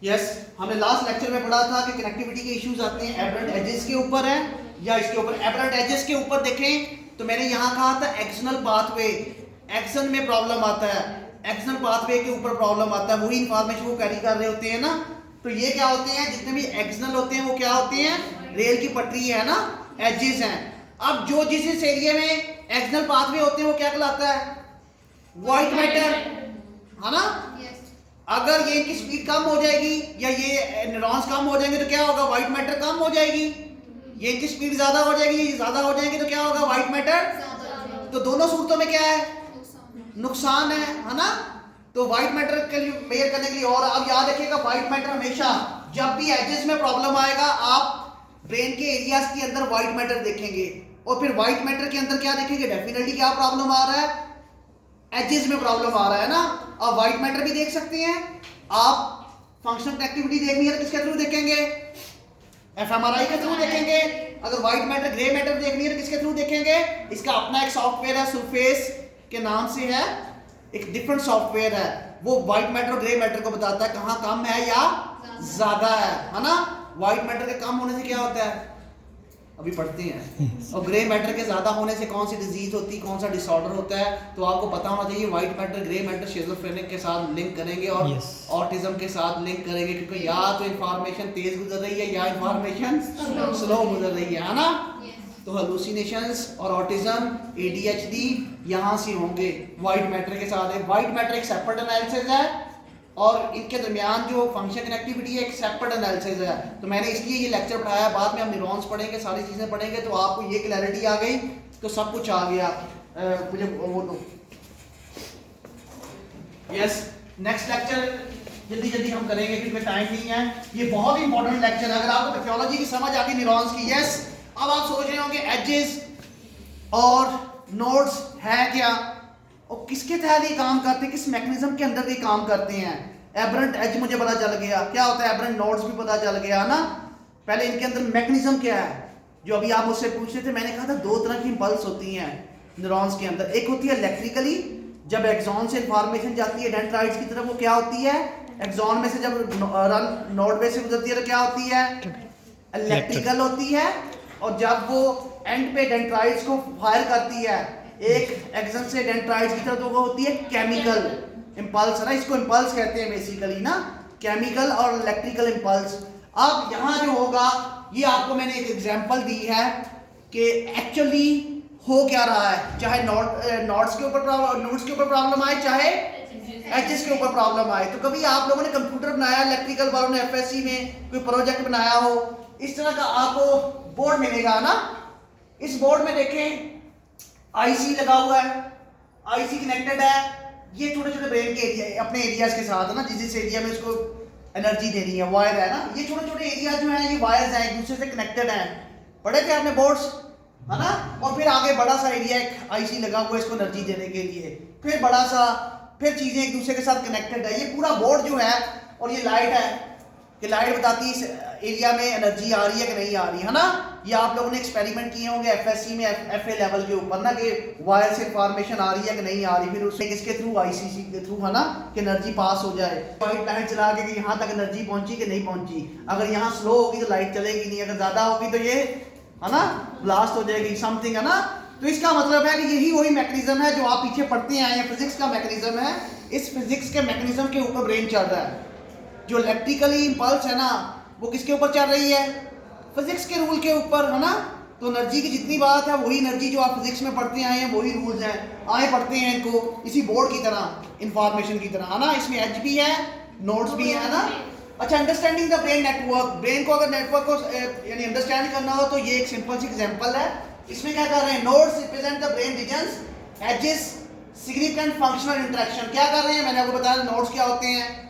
Yes हमने last lecture में पढ़ा था कि कनेक्टिविटी के इश्यूज आते हैं एबरेंट एजेस के ऊपर है या इसके ऊपर। एबरेंट एजेस के ऊपर देखें तो मैंने यहाँ कहा था एक्सटर्नल पाथवे, एक्शन में प्रॉब्लम आता है, एक्सटर्नल पाथवे के ऊपर प्रॉब्लम आता है, वही इंफॉर्मेशन वो कैरी कर रहे होते हैं ना। तो ये क्या होते हैं, जितने भी एक्सटर्नल होते हैं वो क्या होते हैं, रेल की पटरी है ना, एजेस हैं। अब जो जिस एरिया में एक्सटर्नल पाथवे होते हैं वो क्या कहलाता है, व्हाइट मैटर, है ना। अगर ये इनकी स्पीड कम हो जाएगी या ये न्यूरॉन्स कम हो जाएंगे तो क्या होगा, व्हाइट मैटर कम हो जाएगी। ये इनकी स्पीड ज्यादा हो जाएगी, ये ज्यादा हो जाएंगे तो क्या होगा, व्हाइट मैटर। तो दोनों सूरतों में क्या है, नुकसान है ना। तो व्हाइट मैटर के लिए मेजर करने के लिए, और अब याद रखिएगा व्हाइट मैटर हमेशा जब भी एजेस में प्रॉब्लम आएगा आप ब्रेन के एरियाज के अंदर व्हाइट मैटर देखेंगे, और फिर व्हाइट मैटर के अंदर क्या देखेंगे, डेफिनेटली क्या प्रॉब्लम आ रहा है, एजेस में प्रॉब्लम आ रहा है ना। आप व्हाइट मैटर भी देख सकते हैं, आप फंक्शनल कनेक्टिविटी देखनी है तो किसके थ्रू देखेंगे, एफएमआरआई के थ्रू देखेंगे। अगर व्हाइट मैटर ग्रे मैटर देखनी है तो किसके थ्रू देखेंगे, इसका अपना एक सॉफ्टवेयर है, सरफेस के नाम से है, एक डिफरेंट सॉफ्टवेयर है, वो व्हाइट मैटर और ग्रे मैटर को बताता है कहाँ कम है या ज्यादा है ना। व्हाइट मैटर के कम होने से क्या होता है, अभी पढ़ते हैं, और ग्रे मैटर के ज्यादा होने से कौन सी डिजीज होती है, कौन सा डिसऑर्डर होता है। तो आपको पता होना चाहिए व्हाइट मैटर ग्रे मैटर शिज़ोफ्रेनिक के साथ लिंक करेंगे और ऑटिज्म के साथ लिंक करेंगे, क्योंकि या तो इंफॉर्मेशन तेज गुजर रही है या इंफॉर्मेशन स्लो गुजर रही है ना। तो हेलुसिनेशंस और ऑटिज्म, एडीएचडी यहाँ से होंगे व्हाइट मैटर के साथ। व्हाइट मैटर एक सेपरेट एनालिसिस है और इनके दरमियान जो फंक्शन कनेक्टिविटी है एक सेपरेट एनालिसिस है। तो मैंने इसलिए ये लेक्चर पढ़ाया, बाद में हम न्यूरॉन्स पढ़ेंगे, सारी चीज़ें पढ़ेंगे, तो आपको ये क्लैरिटी आ गई तो सब कुछ आ गया। मुझे वो दो। यस, नेक्स्ट लेक्चर जल्दी जल्दी हम करेंगे क्योंकि टाइम नहीं है। ये बहुत इंपॉर्टेंट लेक्चर है, अगर आपको टेक्नोलॉजी की समझ आ गई न्यूरॉन्स की। यस, अब आप सोच रहे होंगे एजेस और नोड्स है क्या, और किसके तहत ये काम करते हैं, किस मैकेनिज्म के अंदर ये काम करते हैं। एबरेंट एज मुझे पता चल गया क्या होता है, एबरेंट नोड्स भी पता चल गया ना। पहले इनके अंदर मैकेनिज्म क्या है, जो अभी आप मुझसे पूछ रहे थे, मैंने कहा था दो तरह की इंपल्स होती हैं न्यूरॉन्स के अंदर। एक होती है इलेक्ट्रिकली, जब एक्सॉन से इंफॉर्मेशन जाती है डेंड्राइट्स की तरफ, वो क्या होती है, एक्सॉन में से जब नोड में से गुजरती है तो क्या होती है, इलेक्ट्रिकल होती है। और जब वो एंड पे डेंड्राइट्स को फायर करती है एक एक्सन से डेंड्राइट्स की तरफ, तो वो होती है केमिकल इंपल्स, है ना। इसको इंपल्स कहते हैं बेसिकली ना, केमिकल और इलेक्ट्रिकल इंपल्स। अब यहाँ जो होगा, ये आपको मैंने एक एग्जांपल दी है कि एक्चुअली हो क्या रहा है, चाहे नोड्स के ऊपर प्रॉब्लम आए, चाहे एचएस के ऊपर प्रॉब्लम आए। तो कभी आप लोगों ने कंप्यूटर बनाया, इलेक्ट्रिकल वालों ने एफएससी में कोई प्रोजेक्ट बनाया हो, इस तरह का आपको बोर्ड मिलेगा ना। इस बोर्ड में देखें आईसी लगा हुआ है, आईसी कनेक्टेड है, ये छोटे छोटे ब्रेन के एरिया अपने एरियाज के साथ है ना, जिस एरिया में इसको एनर्जी देनी है, वायर है ना। ये छोटे छोटे एरिया जो है ये वायर्स हैं, एक दूसरे से कनेक्टेड हैं, पढ़े थे आपने बोर्ड्स, है ना। और फिर आगे बड़ा सा एरिया एक आईसी लगा हुआ है इसको एनर्जी देने के लिए, फिर बड़ा सा, फिर चीजें एक दूसरे के साथ कनेक्टेड है। ये पूरा बोर्ड जो है, और ये लाइट है कि लाइट बताती है इस एरिया में एनर्जी आ रही है कि नहीं आ रही है ना। ये आप लोगों ने एक्सपेरिमेंट किए होंगे एफएससी में, एफए लेवल के ऊपर ना, कि वायर से इंफॉर्मेशन आ रही है कि नहीं आ रही, फिर उसमें किसके थ्रू, आईसीसी के थ्रू, है ना, कि एनर्जी पास हो जाए। वाइट लाइट चला के कि यहाँ तक एनर्जी पहुंची कि नहीं पहुंची, अगर यहाँ स्लो होगी तो लाइट चलेगी नहीं, अगर ज्यादा होगी तो ये, है ना, ब्लास्ट हो जाएगी, समथिंग, है ना। तो इसका मतलब है कि यही वही मैकेनिज्म है जो आप पीछे पढ़ते आए हैं, फिजिक्स का मैकेनिज्म है। इस फिजिक्स के मैकेनिज्म के ऊपर ब्रेन चल रहा है। जो इलेक्ट्रिकली इंपल्स है ना, वो किसके ऊपर चल रही है, फिजिक्स के रूल के ऊपर, है ना। तो एनर्जी की जितनी बात है, वही एनर्जी जो आप फिजिक्स में पढ़ते आए हैं, वही रूल्स हैं, आए पढ़ते हैं इनको इसी बोर्ड की तरह, इंफॉर्मेशन की तरह, है ना। इसमें एज भी है, नोड्स भी है ना। अच्छा, understanding the brain network, brain को अगर नेटवर्क को यानी अंडरस्टैंड करना हो तो ये एक सिंपल सी एग्जांपल है। इसमें क्या कर रहे हैं, nodes represent the brain regions, edges significant functional interaction. क्या कर रहे हैं, मैंने आपको बताया नोड्स क्या होते हैं,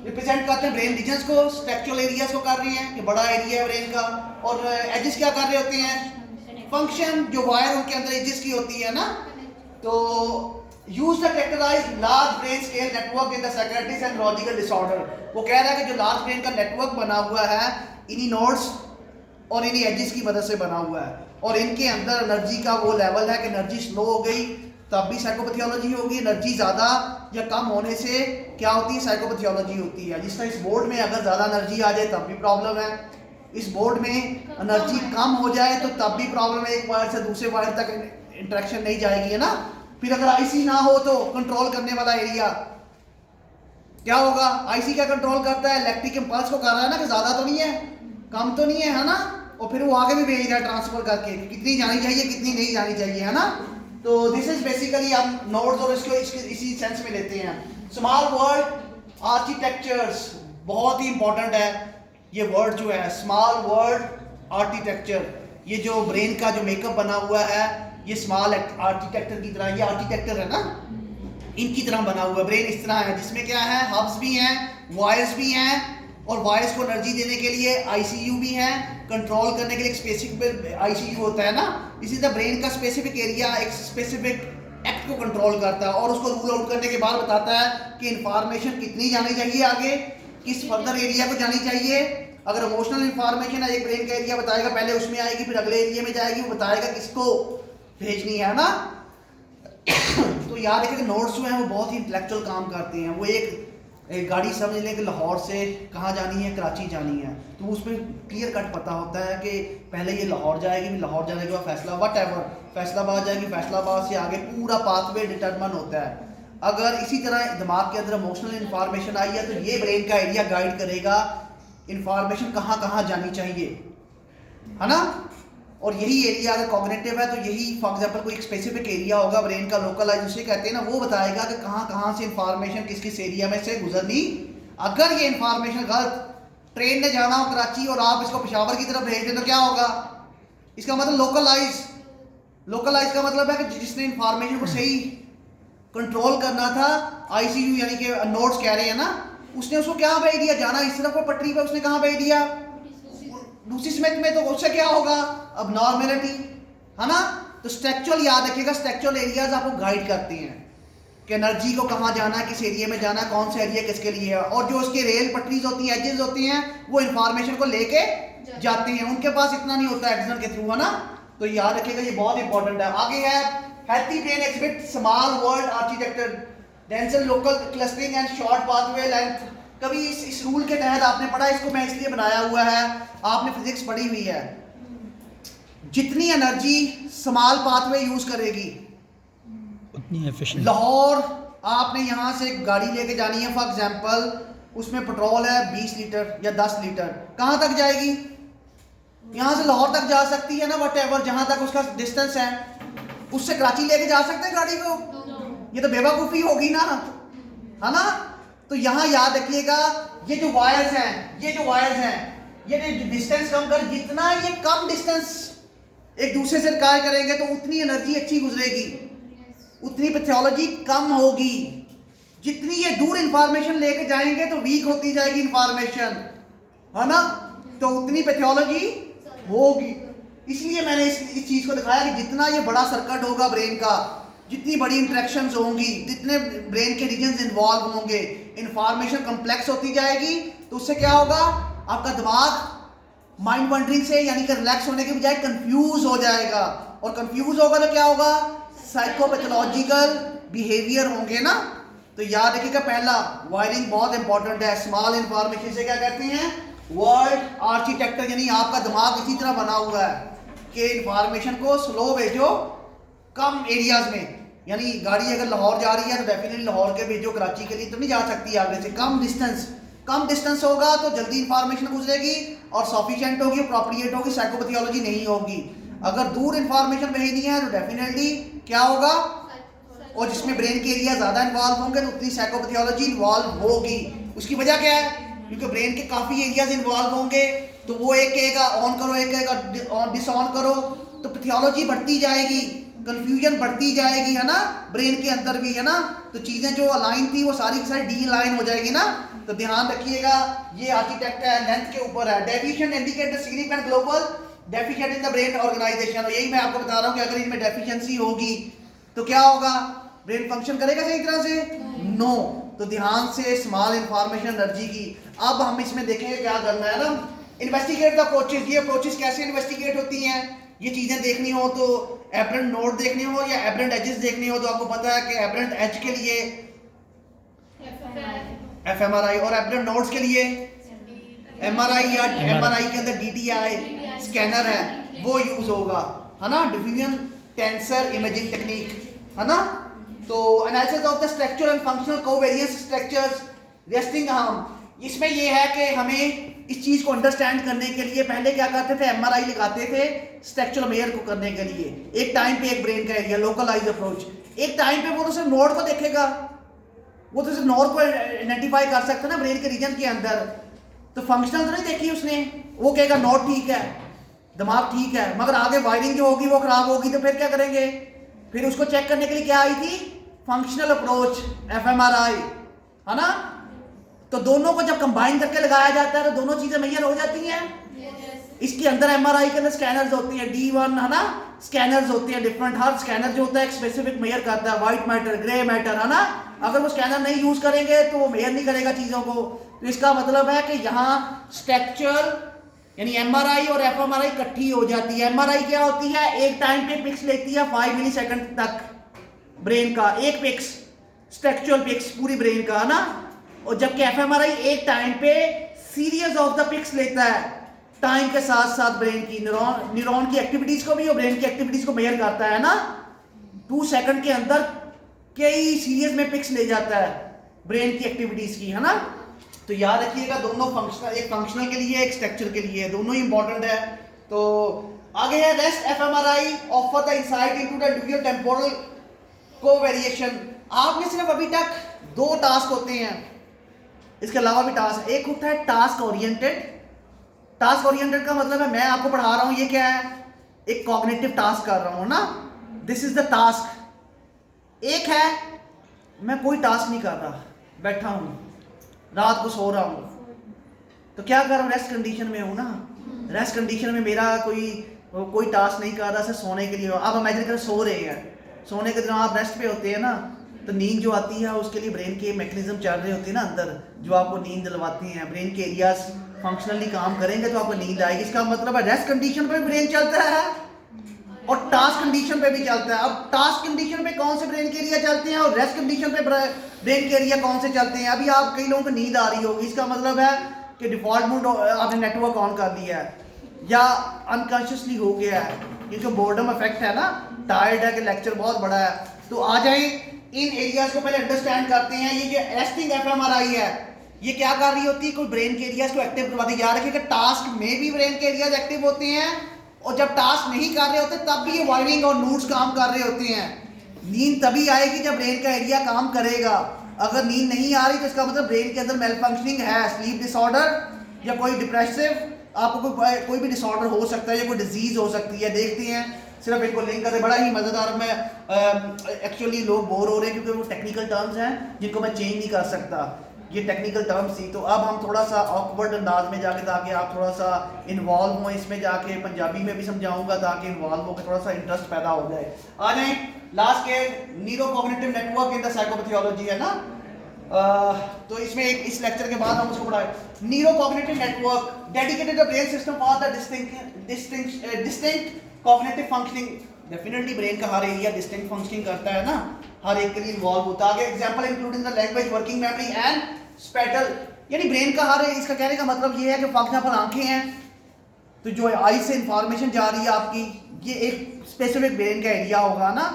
रिप्रेजेंट करते हैं ब्रेन रीजन्स को, स्ट्रक्चरल एरियाज को कर रही हैं कि बड़ा एरिया है ब्रेन का। और एजेस क्या कर रहे होते हैं, फंक्शन, जो वायर उनके अंदर एजेस की होती है ना। तो use the characterise large brain scale network in the psychiatric and logical disorder. वो कह रहा है कि जो लार्ज ब्रेन का नेटवर्क बना हुआ है इन्हीं नोड्स और इन्हीं एजेस की मदद से बना हुआ है, और इनके अंदर एनर्जी का वो लेवल है कि एनर्जी स्लो हो गई तब भी साइकोपैथोलॉजी होगी। एनर्जी ज़्यादा या कम होने से क्या होती है, साइकोपैथोलॉजी होती है। जिस तरह इस बोर्ड में अगर ज़्यादा एनर्जी आ जाए तब भी प्रॉब्लम है, इस बोर्ड में एनर्जी कम हो जाए तो तब भी प्रॉब्लम है, एक वायर से दूसरे वायर तक इंटरेक्शन नहीं जाएगी, है ना। फिर अगर आईसी ना हो तो कंट्रोल करने वाला एरिया क्या होगा, आईसी क्या कंट्रोल करता है, इलेक्ट्रिक इंपल्स को कर रहा है ना, कि ज़्यादा तो नहीं है, कम तो नहीं है ना, और फिर वो आगे भी भेज रहा है ट्रांसफर करके, कितनी जानी चाहिए कितनी नहीं जानी चाहिए, है ना। तो दिस इज बेसिकली हम नोड्स और इसको इसी सेंस में लेते हैं। स्मॉल वर्ड आर्किटेक्चर्स बहुत ही इंपॉर्टेंट है, ये वर्ड जो है स्मॉल वर्ड आर्किटेक्चर, ये जो ब्रेन का जो मेकअप बना हुआ है ये स्मॉल आर्किटेक्चर की तरह, ये आर्किटेक्चर है ना, इनकी तरह बना हुआ ब्रेन इस तरह है, जिसमें क्या है, हब्स भी हैं, वायर्स भी हैं, और वायर्स को एनर्जी देने के लिए आईसीयू भी है, कंट्रोल करने के लिए एक स्पेसिफिक आईसीयू होता है ना। इसी तरह ब्रेन का स्पेसिफिक एरिया एक स्पेसिफिक एक्ट को कंट्रोल करता है और उसको रूल आउट करने के बाद बताता है कि इंफॉर्मेशन कितनी जानी चाहिए आगे, किस फर्दर एरिया को जानी चाहिए। अगर इमोशनल इंफॉर्मेशन है, एक ब्रेन का एरिया बताएगा, पहले उसमें आएगी फिर अगले एरिया में जाएगी, वो बताएगा किसको भेजनी है ना। तो याद रखिए कि नोड्स जो हैं वो बहुत ही इंटेलेक्चुअल काम करते हैं। वो एक गाड़ी समझ लें कि लाहौर से कहाँ जानी है, कराची जानी है, तो उसमें क्लियर कट पता होता है कि पहले ये लाहौर जाएगी, फिर लाहौर जाने के बाद फैसलाबाद, वट फैसलाबाद जाएगी, फैसलाबाद से आगे पूरा पाथवे डिटरमिन होता है। अगर इसी तरह दिमाग के अंदर इमोशनल इंफॉर्मेशन आई है तो ये ब्रेन का एरिया गाइड करेगा इंफॉर्मेशन कहाँ कहाँ जानी चाहिए, है ना। और यही एरिया अगर कॉग्निटिव है तो यही फॉर एग्जांपल कोई एक स्पेसिफिक एरिया होगा ब्रेन का लोकलाइज, उसे कहते हैं ना, वो बताएगा कि कहाँ कहाँ से इंफॉर्मेशन किस किस एरिया में से गुजरनी। अगर ये इंफॉर्मेशन गलत, ट्रेन ने जाना हो कराची और आप इसको पेशावर की तरफ भेज दें तो क्या होगा, इसका मतलब लोकलाइज का मतलब है कि जिसने इंफॉर्मेशन को सही कंट्रोल करना था, आईसीयू यानी कि नोड्स कह रहे हैं ना, उसने उसको क्या भेज दिया, जाना इस तरफ को पटरी पे, उसने कहाँ भेज दिया, दूसरी स्मिथ में, तो उससे क्या होगा, अब नॉर्मेलिटी, है ना। तो स्ट्रक्चरल याद रखिएगा, स्ट्रक्चरल एरियाज आपको गाइड करते हैं कि एनर्जी को कहाँ जाना है, किस एरिया में जाना है, कौन सा एरिया किसके लिए है। और जो उसके रेल पटरीज होती हैं, एजेस होती हैं, वो इंफॉर्मेशन को लेके जाते हैं, उनके पास इतना नहीं होता एक्सटर्नल के थ्रू, है ना। तो याद रखिएगा ये बहुत इंपॉर्टेंट है। आगे है healthy brain exhibit small world architecture, denser local clustering and short pathway length. कभी इस रूल के तहत आपने पढ़ा, इसको मैं इसलिए बनाया हुआ है, आपने फिजिक्स पढ़ी हुई है, जितनी एनर्जी स्मॉल पाथवे यूज करेगी उतनी एफिशिएंट। लाहौर आपने यहाँ से गाड़ी लेके जानी है फॉर एग्जांपल, उसमें पेट्रोल है 20 लीटर या 10 लीटर, कहाँ तक जाएगी, यहाँ से लाहौर तक जा सकती है ना, व्हाटएवर जहाँ तक उसका डिस्टेंस है, उससे कराची लेके जा सकते हैं गाड़ी को, ये तो बेवकूफ़ी होगी ना, है ना। तो यहाँ याद रखिएगा ये जो वायर्स हैं, ये जो डिस्टेंस कम कर, जितना ये कम डिस्टेंस एक दूसरे से रिकॉर्ड करेंगे तो उतनी एनर्जी अच्छी गुजरेगी, उतनी पैथोलॉजी कम होगी। जितनी ये दूर इंफॉर्मेशन लेके जाएंगे तो वीक होती जाएगी इंफॉर्मेशन, है ना, तो उतनी पैथोलॉजी होगी। इसलिए मैंने इस चीज को दिखाया कि जितना ये बड़ा सर्किट होगा ब्रेन का, जितनी बड़ी इंटरेक्शंस होंगी, जितने ब्रेन के रीजन्स इन्वॉल्व होंगे, इंफॉर्मेशन कॉम्प्लेक्स होती जाएगी, तो उससे क्या होगा, आपका दिमाग माइंड वंडरिंग से यानी कि रिलैक्स होने के बजाय कंफ्यूज हो जाएगा, और कंफ्यूज होगा तो क्या होगा, साइकोपैथोलॉजिकल बिहेवियर होंगे ना। तो याद रखिएगा पहला वायरिंग बहुत इंपॉर्टेंट है। स्मॉल इंफॉर्मेशन से क्या कहते हैं, वर्ड आर्किटेक्चर, यानी आपका दिमाग इसी तरह बना हुआ है कि इंफॉर्मेशन को स्लो भेजो कम एरियाज में, यानी गाड़ी अगर लाहौर जा रही है तो डेफिनेटली लाहौर के भेजो, कराची के लिए तो नहीं जा सकती आगे से, कम डिस्टेंस होगा तो जल्दी इंफॉर्मेशन गुजरेगी और सफिशिएंट होगी, अप्रोप्रिएट होगी, साइकोपैथोलॉजी नहीं होगी। अगर दूर इंफॉर्मेशन भेजनी है तो डेफिनेटली क्या होगा, और जिसमें ब्रेन के एरिया ज्यादा इन्वॉल्व होंगे तो उतनी साइकोपैथोलॉजी इन्वॉल्व होगी। उसकी वजह क्या है, क्योंकि ब्रेन के काफी एरियाज इन्वॉल्व होंगे, तो वो एक कहेगा ऑन करो, एक कहेगा डिस ऑन करो, तो पैथोलॉजी बढ़ती जाएगी, कंफ्यूजन बढ़ती जाएगी, है ना, ब्रेन के अंदर भी, है ना। तो चीजें जो अलाइन थी वो सारी की सारी डी अलाइन हो जाएगी ना। तो ध्यान रखिएगा ये आर्किटेक्ट है, लेंथ के ऊपर है। Deficient indicate the significant global deficient in the brain organisation, और यही मैं आपको बता रहा हूँ कि अगर इनमें डेफिशिएंसी होगी तो क्या होगा, ब्रेन फंक्शन करेगा सही तरह से, नो। तो ध्यान से स्मॉल इंफॉर्मेशन एनर्जी की। अब हम इसमें देखेंगे क्या करना है ना, इन्वेस्टिगेट द अप्रोचेस। ये अप्रोचेस कैसे इन्वेस्टिगेट होती हैं, ये चीजें देखनी हो तो एब्रेंट नोड देखनी हो या एब्रेंट एजेस देखनी हो, तो आपको पता है कि एब्रेंट एज के लिए एफएमआरआई और एब्रेंट नोड्स के लिए एमआरआई या एमआरआई के अंदर डीटीआई स्कैनर है वो यूज होगा, है ना, डिफिजन टेंसर इमेजिंग टेक्निक, है ना। तो analysis of the structure and functional covariance structures resting arm, इसमें ये है कि हमें इस चीज को अंडरस्टैंड करने के लिए पहले क्या करते थे, एमआरआई लगाते थे स्ट्रक्चरल मेजर को करने के लिए। एक टाइम पे एक ब्रेन का एरिया लोकलाइज अप्रोच, एक टाइम पे वो तो सिर्फ नोड को देखेगा, वो तो सिर्फ नोड को आइडेंटिफाई कर सकता है ना ब्रेन के रीजन के अंदर, तो फंक्शनल तो नहीं देखी उसने, वो कहेगा नोड ठीक है, दिमाग ठीक है, मगर आगे वायरिंग जो होगी वो खराब होगी, तो फिर क्या करेंगे, फिर उसको चेक करने के लिए क्या आई थी, फंक्शनल अप्रोच एफएमआरआई, है ना। तो दोनों को जब कंबाइन करके लगाया जाता है तो दोनों चीजें मेजर हो जाती हैं। इसके अंदर एमआरआई के अंदर स्कैनर्स होती हैं D1, है ना, स्कैनर्स होती हैं डिफरेंट, हर स्कैनर जो होता है एक स्पेसिफिक मेजर करता है, व्हाइट मैटर, ग्रे मैटर, है ना। अगर वो स्कैनर नहीं यूज करेंगे तो वो मेजर नहीं करेगा चीजों को। तो इसका मतलब है कि यहाँ स्ट्रक्चर यानी एमआरआई और एफएमआरआई इकट्ठी हो जाती है। एमआरआई क्या होती है, एक टाइम पे पिक्स लेती है 5 मिली सेकंड तक ब्रेन का, एक पिक्स स्ट्रक्चरल पिक्स पूरी ब्रेन का, है ना। और जबकि एफएमआरआई एक टाइम पे सीरीज ऑफ द पिक्स लेता है टाइम के साथ साथ ब्रेन की न्यूरॉन की एक्टिविटीज को भी और ब्रेन की एक्टिविटीज को मेजर करता है ना। 2 सेकंड के अंदर कई सीरीज में पिक्स ले जाता है ब्रेन की एक्टिविटीज की, है ना। तो याद रखिएगा दोनों फंक्शनल, एक फंक्शनल के लिए एक स्ट्रक्चर के लिए, दोनों ही इंपॉर्टेंट है। तो आगे है rest fMRI offer the insight into the dural temporal covariation. आपने सिर्फ अभी तक 2 टास्क होते हैं, इसके अलावा भी टास्क, एक होता है टास्क ओरिएंटेड। टास्क ओरिएंटेड का मतलब है मैं आपको पढ़ा रहा हूं, ये क्या है, एक कॉग्निटिव टास्क कर रहा हूं ना, दिस इज द टास्क। एक है मैं कोई टास्क नहीं कर रहा, बैठा हूं, रात को सो रहा हूं, तो क्या कर रहा हूं, रेस्ट कंडीशन में हूं ना। रेस्ट कंडीशन में मेरा कोई टास्क नहीं कर रहा, सिर्फ सोने के लिए। आप इमेजिन करें सो रहे हैं, सोने के दौरान आप रेस्ट पे होते हैं ना, तो नींद जो आती है उसके लिए ब्रेन के मैकेनिज्म चल रहे होते हैं ना अंदर, जो आपको नींद दिलवाती हैं। ब्रेन के एरियाज फंक्शनली काम करेंगे तो आपको नींद आएगी। इसका मतलब है रेस्ट कंडीशन पे ब्रेन चलता है और टास्क कंडीशन पे भी चलता है। अब टास्क कंडीशन पे कौन से ब्रेन के एरिया चलते हैं और रेस्ट कंडीशन पे ब्रेन के एरिया कौन से चलते हैं। अभी आप कई लोगों को नींद आ रही होगी, इसका मतलब है कि डिफॉल्ट मोड आपने नेटवर्क ऑन कर दिया है या अनकॉन्शियसली हो गया है, क्योंकि बोर्डम इफेक्ट है ना, टायर्ड है कि लेक्चर बहुत बड़ा है। तो आ जाए इन एरियाज को पहले अंडरस्टैंड करते हैं। ये जो रेस्टिंग एफएमआरआई है ये क्या कर रही होती है, कोई ब्रेन के एरियाज को एक्टिव करवाती है। याद रखिए टास्क में भी ब्रेन के एरियाज एक्टिव होते हैं और जब टास्क नहीं कर रहे होते तब भी ये वायरिंग और नोड्स काम कर रहे होते हैं। नींद तभी आएगी जब ब्रेन का एरिया काम करेगा। अगर नींद नहीं आ रही तो इसका मतलब ब्रेन के अंदर मेल फंक्शनिंग है, स्लीप डिसऑर्डर या कोई डिप्रेसिव, आपको कोई भी डिसऑर्डर हो सकता है या कोई डिजीज हो सकती है। देखते हैं सिर्फ इनको लिंक करते, बड़ा ही मजेदार। मैं एक्चुअली लोग बोर हो रहे हैं क्योंकि वो टेक्निकल टर्म्स हैं जिनको मैं चेंज नहीं कर सकता, ये टेक्निकल टर्म्स थी। तो अब हम थोड़ा सा ऑकवर्ड अंदाज में जाके, ताकि आप थोड़ा सा इन्वॉल्व हो इसमें जाके, पंजाबी में भी समझाऊंगा ताकि इन्वॉल्व होकर थोड़ा सा इंटरेस्ट पैदा हो जाए। आ जाए लास्ट के neuro cognitive network in the psychopathology, है ना। तो इसमें इस लेक्चर के बाद हम उसको पढ़ाए neuro cognitive network dedicated brain system for the distinct cognitive functioning. Definitely brain का हर एरिया डिस्टिंक्ट फंक्शनिंग करता है ना, हर एक के लिए इन्वॉल्व होता है। आगे example including the language, working memory and spatial. यानी ब्रेन का हर, इसका कहने का मतलब ये है कि फॉर एग्जांपल आंखें हैं तो जो आई से इंफॉर्मेशन जा रही है आपकी, ये एक स्पेसिफिक ब्रेन का एरिया होगा ना।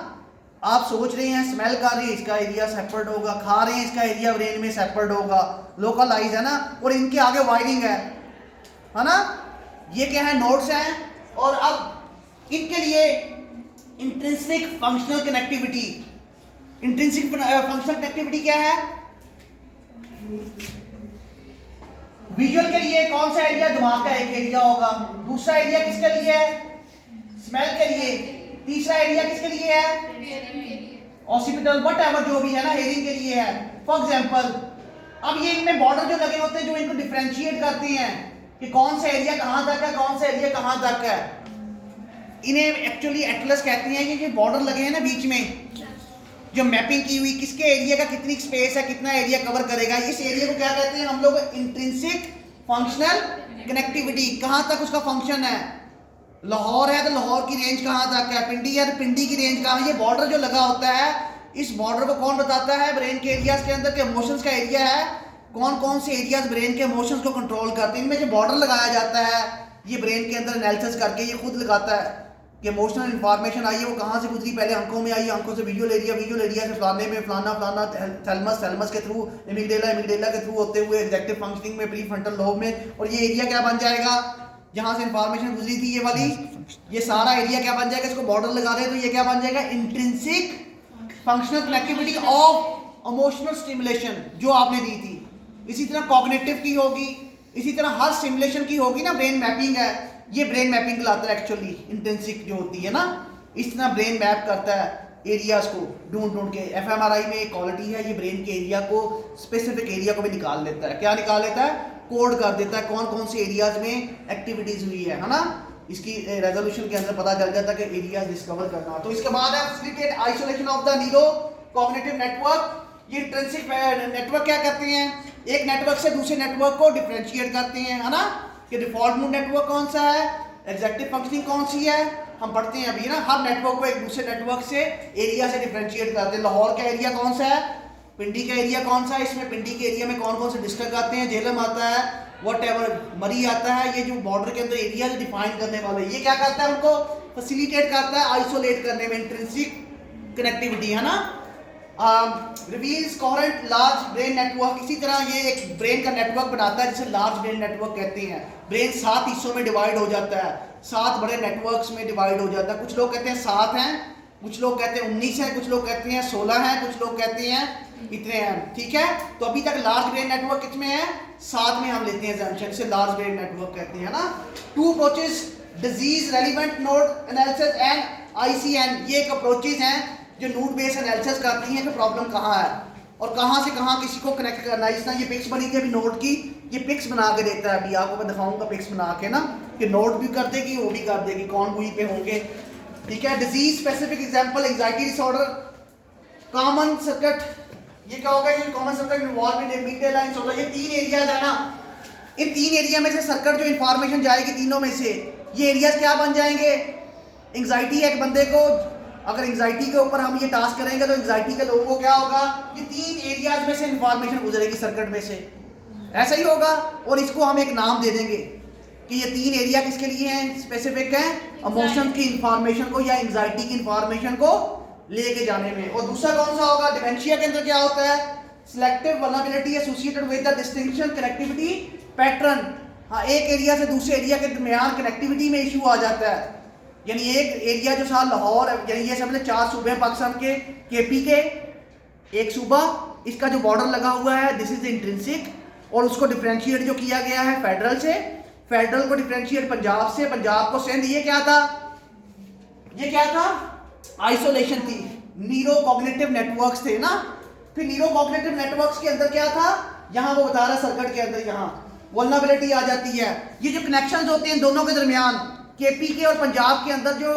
आप सोच रहे हैं, स्मेल कर रहे हैं, इसका एरिया सेपरेट होगा, खा रहे हैं, इसका एरिया ब्रेन में सेपरेट होगा, लोकलाइज है ना। और इनके आगे वायरिंग है ना। ये क्या है, नोड्स हैं। और अब इनके लिए intrinsic functional connectivity, intrinsic functional connectivity क्या है, विजुअल के लिए कौन सा एरिया, दिमाग का एक एरिया होगा, दूसरा एरिया किसके लिए है, स्मेल के लिए, तीसरा एरिया किसके लिए है, ऑसिपिटल व्हाटएवर जो भी है ना, हेयरिंग के लिए है। फॉर एग्जांपल अब ये इनमें बॉर्डर जो लगे होते हैं जो इनको डिफरेंशिएट करते हैं कि कौन सा एरिया कहां तक है, कौन सा एरिया कहां तक है, इन्हें एक्चुअली एटलस कहते हैं। ये बॉर्डर लगे हैं ना बीच में, जो मैपिंग की हुई किसके एरिया का कितनी स्पेस है, कितना एरिया कवर करेगा, इस एरिया को क्या कहते हैं हम लोग, इंट्रिंसिक फंक्शनल कनेक्टिविटी। कहां तक उसका फंक्शन है, लाहौर है तो लाहौर की रेंज कहाँ तक है, पिंडी है तो पिंडी की रेंज कहाँ है। ये बॉर्डर जो लगा होता है, इस बॉर्डर को कौन बताता है ब्रेन के एरियाज के अंदर के इमोशंस का एरिया है, कौन कौन से एरियाज ब्रेन के इमोशंस को कंट्रोल करते हैं। इनमें जो बॉर्डर लगाया जाता है ये ब्रेन के अंदर एनालिसिस करके ये खुद लगाता है कि इमोशनल इंफॉर्मेशन आई है वो कहाँ से गुजरी, पहले आंखों में आई, आंखों से विजुअल एरिया से फलाने में फलाना थैलमस के थ्रू एमिगडेला के थ्रू होते हुए एग्जेक्टिव फंक्शनिंग में, प्रीफ्रंटल लोब में, और ये एरिया क्या बन जाएगा, जहां से इंफॉर्मेशन गुजरी थी ये वाली, ये सारा एरिया क्या बन जाएगा, इसको बॉर्डर लगा दे तो ये क्या बन जाएगा, intrinsic functional connectivity of emotional stimulation जो आपने दी थी। इसी तरह कॉग्निटिव की होगी, इसी तरह हर स्टिमुलेशन की होगी ना, ब्रेन मैपिंग है, ये ब्रेन मैपिंग कहलाता है एक्चुअली, इंट्रिंसिक जो होती है ना, इस तरह ब्रेन मैप करता है एरियाज को ढूंढ के। एफएमआरआई में एक क्वालिटी है, ये ब्रेन के एरिया को, स्पेसिफिक एरिया को भी निकाल लेता है। क्या निकाल लेता है, कोड कर देता है कौन कौन से एरियाज में एक्टिविटीज हुई है ना, इसकी रेजोल्यूशन के अंदर पता चल जाता है कि एरियाज डिस्कवर करना। तो इसके बाद है facilitate isolation of the neuro cognitive network. ये इंट्रिंसिक नेटवर्क क्या करते हैं, एक नेटवर्क से दूसरे नेटवर्क को डिफरेंशिएट करते हैं, है ना, कि डिफॉल्ट मूड नेटवर्क कौन सा है, एग्जेक्टिव फंक्शनिंग कौन सी है, हम पढ़ते हैं अभी ना। हर नेटवर्क को एक दूसरे नेटवर्क से एरिया से डिफरेंशिएट करते हैं। लाहौर का एरिया कौन सा है, पिंडी का एरिया कौन सा है, इसमें पिंडी के एरिया में कौन कौन से डिस्ट्रिक्ट आते हैं, झेलम आता है, व्हाटएवर मरी आता है, ये जो बॉर्डर के अंदर एरिया डिफाइन करने वाले, ये क्या करता है, उनको फैसिलिटेट करता है आइसोलेट करने में, इंट्रिंसिक कनेक्टिविटी, है ना। Reveals coherent large brain network, इसी तरह ये एक ब्रेन का नेटवर्क बनाता है जिसे लार्ज ब्रेन नेटवर्क कहते हैं। ब्रेन 7 हिस्सों में डिवाइड हो जाता है, 7 बड़े नेटवर्क्स में डिवाइड हो जाता है। कुछ लोग कहते हैं 7 हैं, कुछ लोग कहते हैं 19 है, कुछ लोग कहते हैं 16 है, कुछ लोग कहते हैं इतने हैं, ठीक है। तो अभी तक लार्ज ब्रेन नेटवर्क कितने हैं, 7 में हम लेते हैं जंक्शन, इसे लार्ज ब्रेन नेटवर्क कहते हैं ना। 2 approaches, disease relevant node analysis and ICN, ये एक अप्रोचेस हैं जो नोड बेस्ड एनालिसिस करती हैं कि प्रॉब्लम कहाँ है और कहाँ से कहाँ किसी को कनेक्ट करना है। इस तरह ये पिक्स बनी थी अभी नोड की, ये पिक्स बना के देता है, अभी आपको मैं दिखाऊंगा पिक्स बना के ना, कि नोड भी कर देगी वो भी कर देगी कौन वही पे होंगे, ठीक है। Disease specific example, anxiety disorder, common circuit, ये क्या होगा, ये common circuit involve in amygdala insula, ये 3 एरियाज है ना, इन 3 एरिया में से सर्किट जो इंफॉर्मेशन जाएगी तीनों में से, ये एरियाज क्या बन जाएंगे, एंजाइटी है एक बंदे को, अगर एंजाइटी के ऊपर हम ये टास्क करेंगे तो एंजाइटी के लोगों को क्या होगा, ये 3 एरियाज में से इंफॉर्मेशन गुजरेगी सर्किट में से, ऐसा ही होगा। और इसको हम एक नाम दे देंगे कि ये 3 एरिया किसके लिए हैं, स्पेसिफिक हैं, इमोशन की इंफॉर्मेशन को या एंजाइटी की इंफॉर्मेशन को लेके जाने में। और दूसरा कौन सा होगा, डिमेंशिया के अंदर क्या होता है, selective vulnerability associated with the distinction connectivity pattern. हाँ, एक एरिया से दूसरे एरिया के दरमियान कनेक्टिविटी में इशू आ जाता है, यानी एक एरिया जो साल लाहौर, यानी ये समझ 4 सूबे हैं पाकिस्तान के, केपी के एक सूबा, इसका जो बॉर्डर लगा हुआ है दिस इज इंट्रिंसिक, और उसको डिफरेंशिएट जो किया गया है फेडरल से, फेडरल को डिफरेंशिएट पंजाब से, पंजाब को सिंध, ये क्या था, ये क्या था, आइसोलेशन थी, न्यूरो कॉग्निटिव नेटवर्क्स थे ना। फिर न्यूरो कॉग्निटिव नेटवर्क्स के अंदर क्या था, यहाँ वो बता रहा है सर्किट के अंदर यहाँ वल्नरेबिलिटी आ जाती है। ये जो कनेक्शंस होते हैं दोनों के दरमियान, केपी के और पंजाब के अंदर जो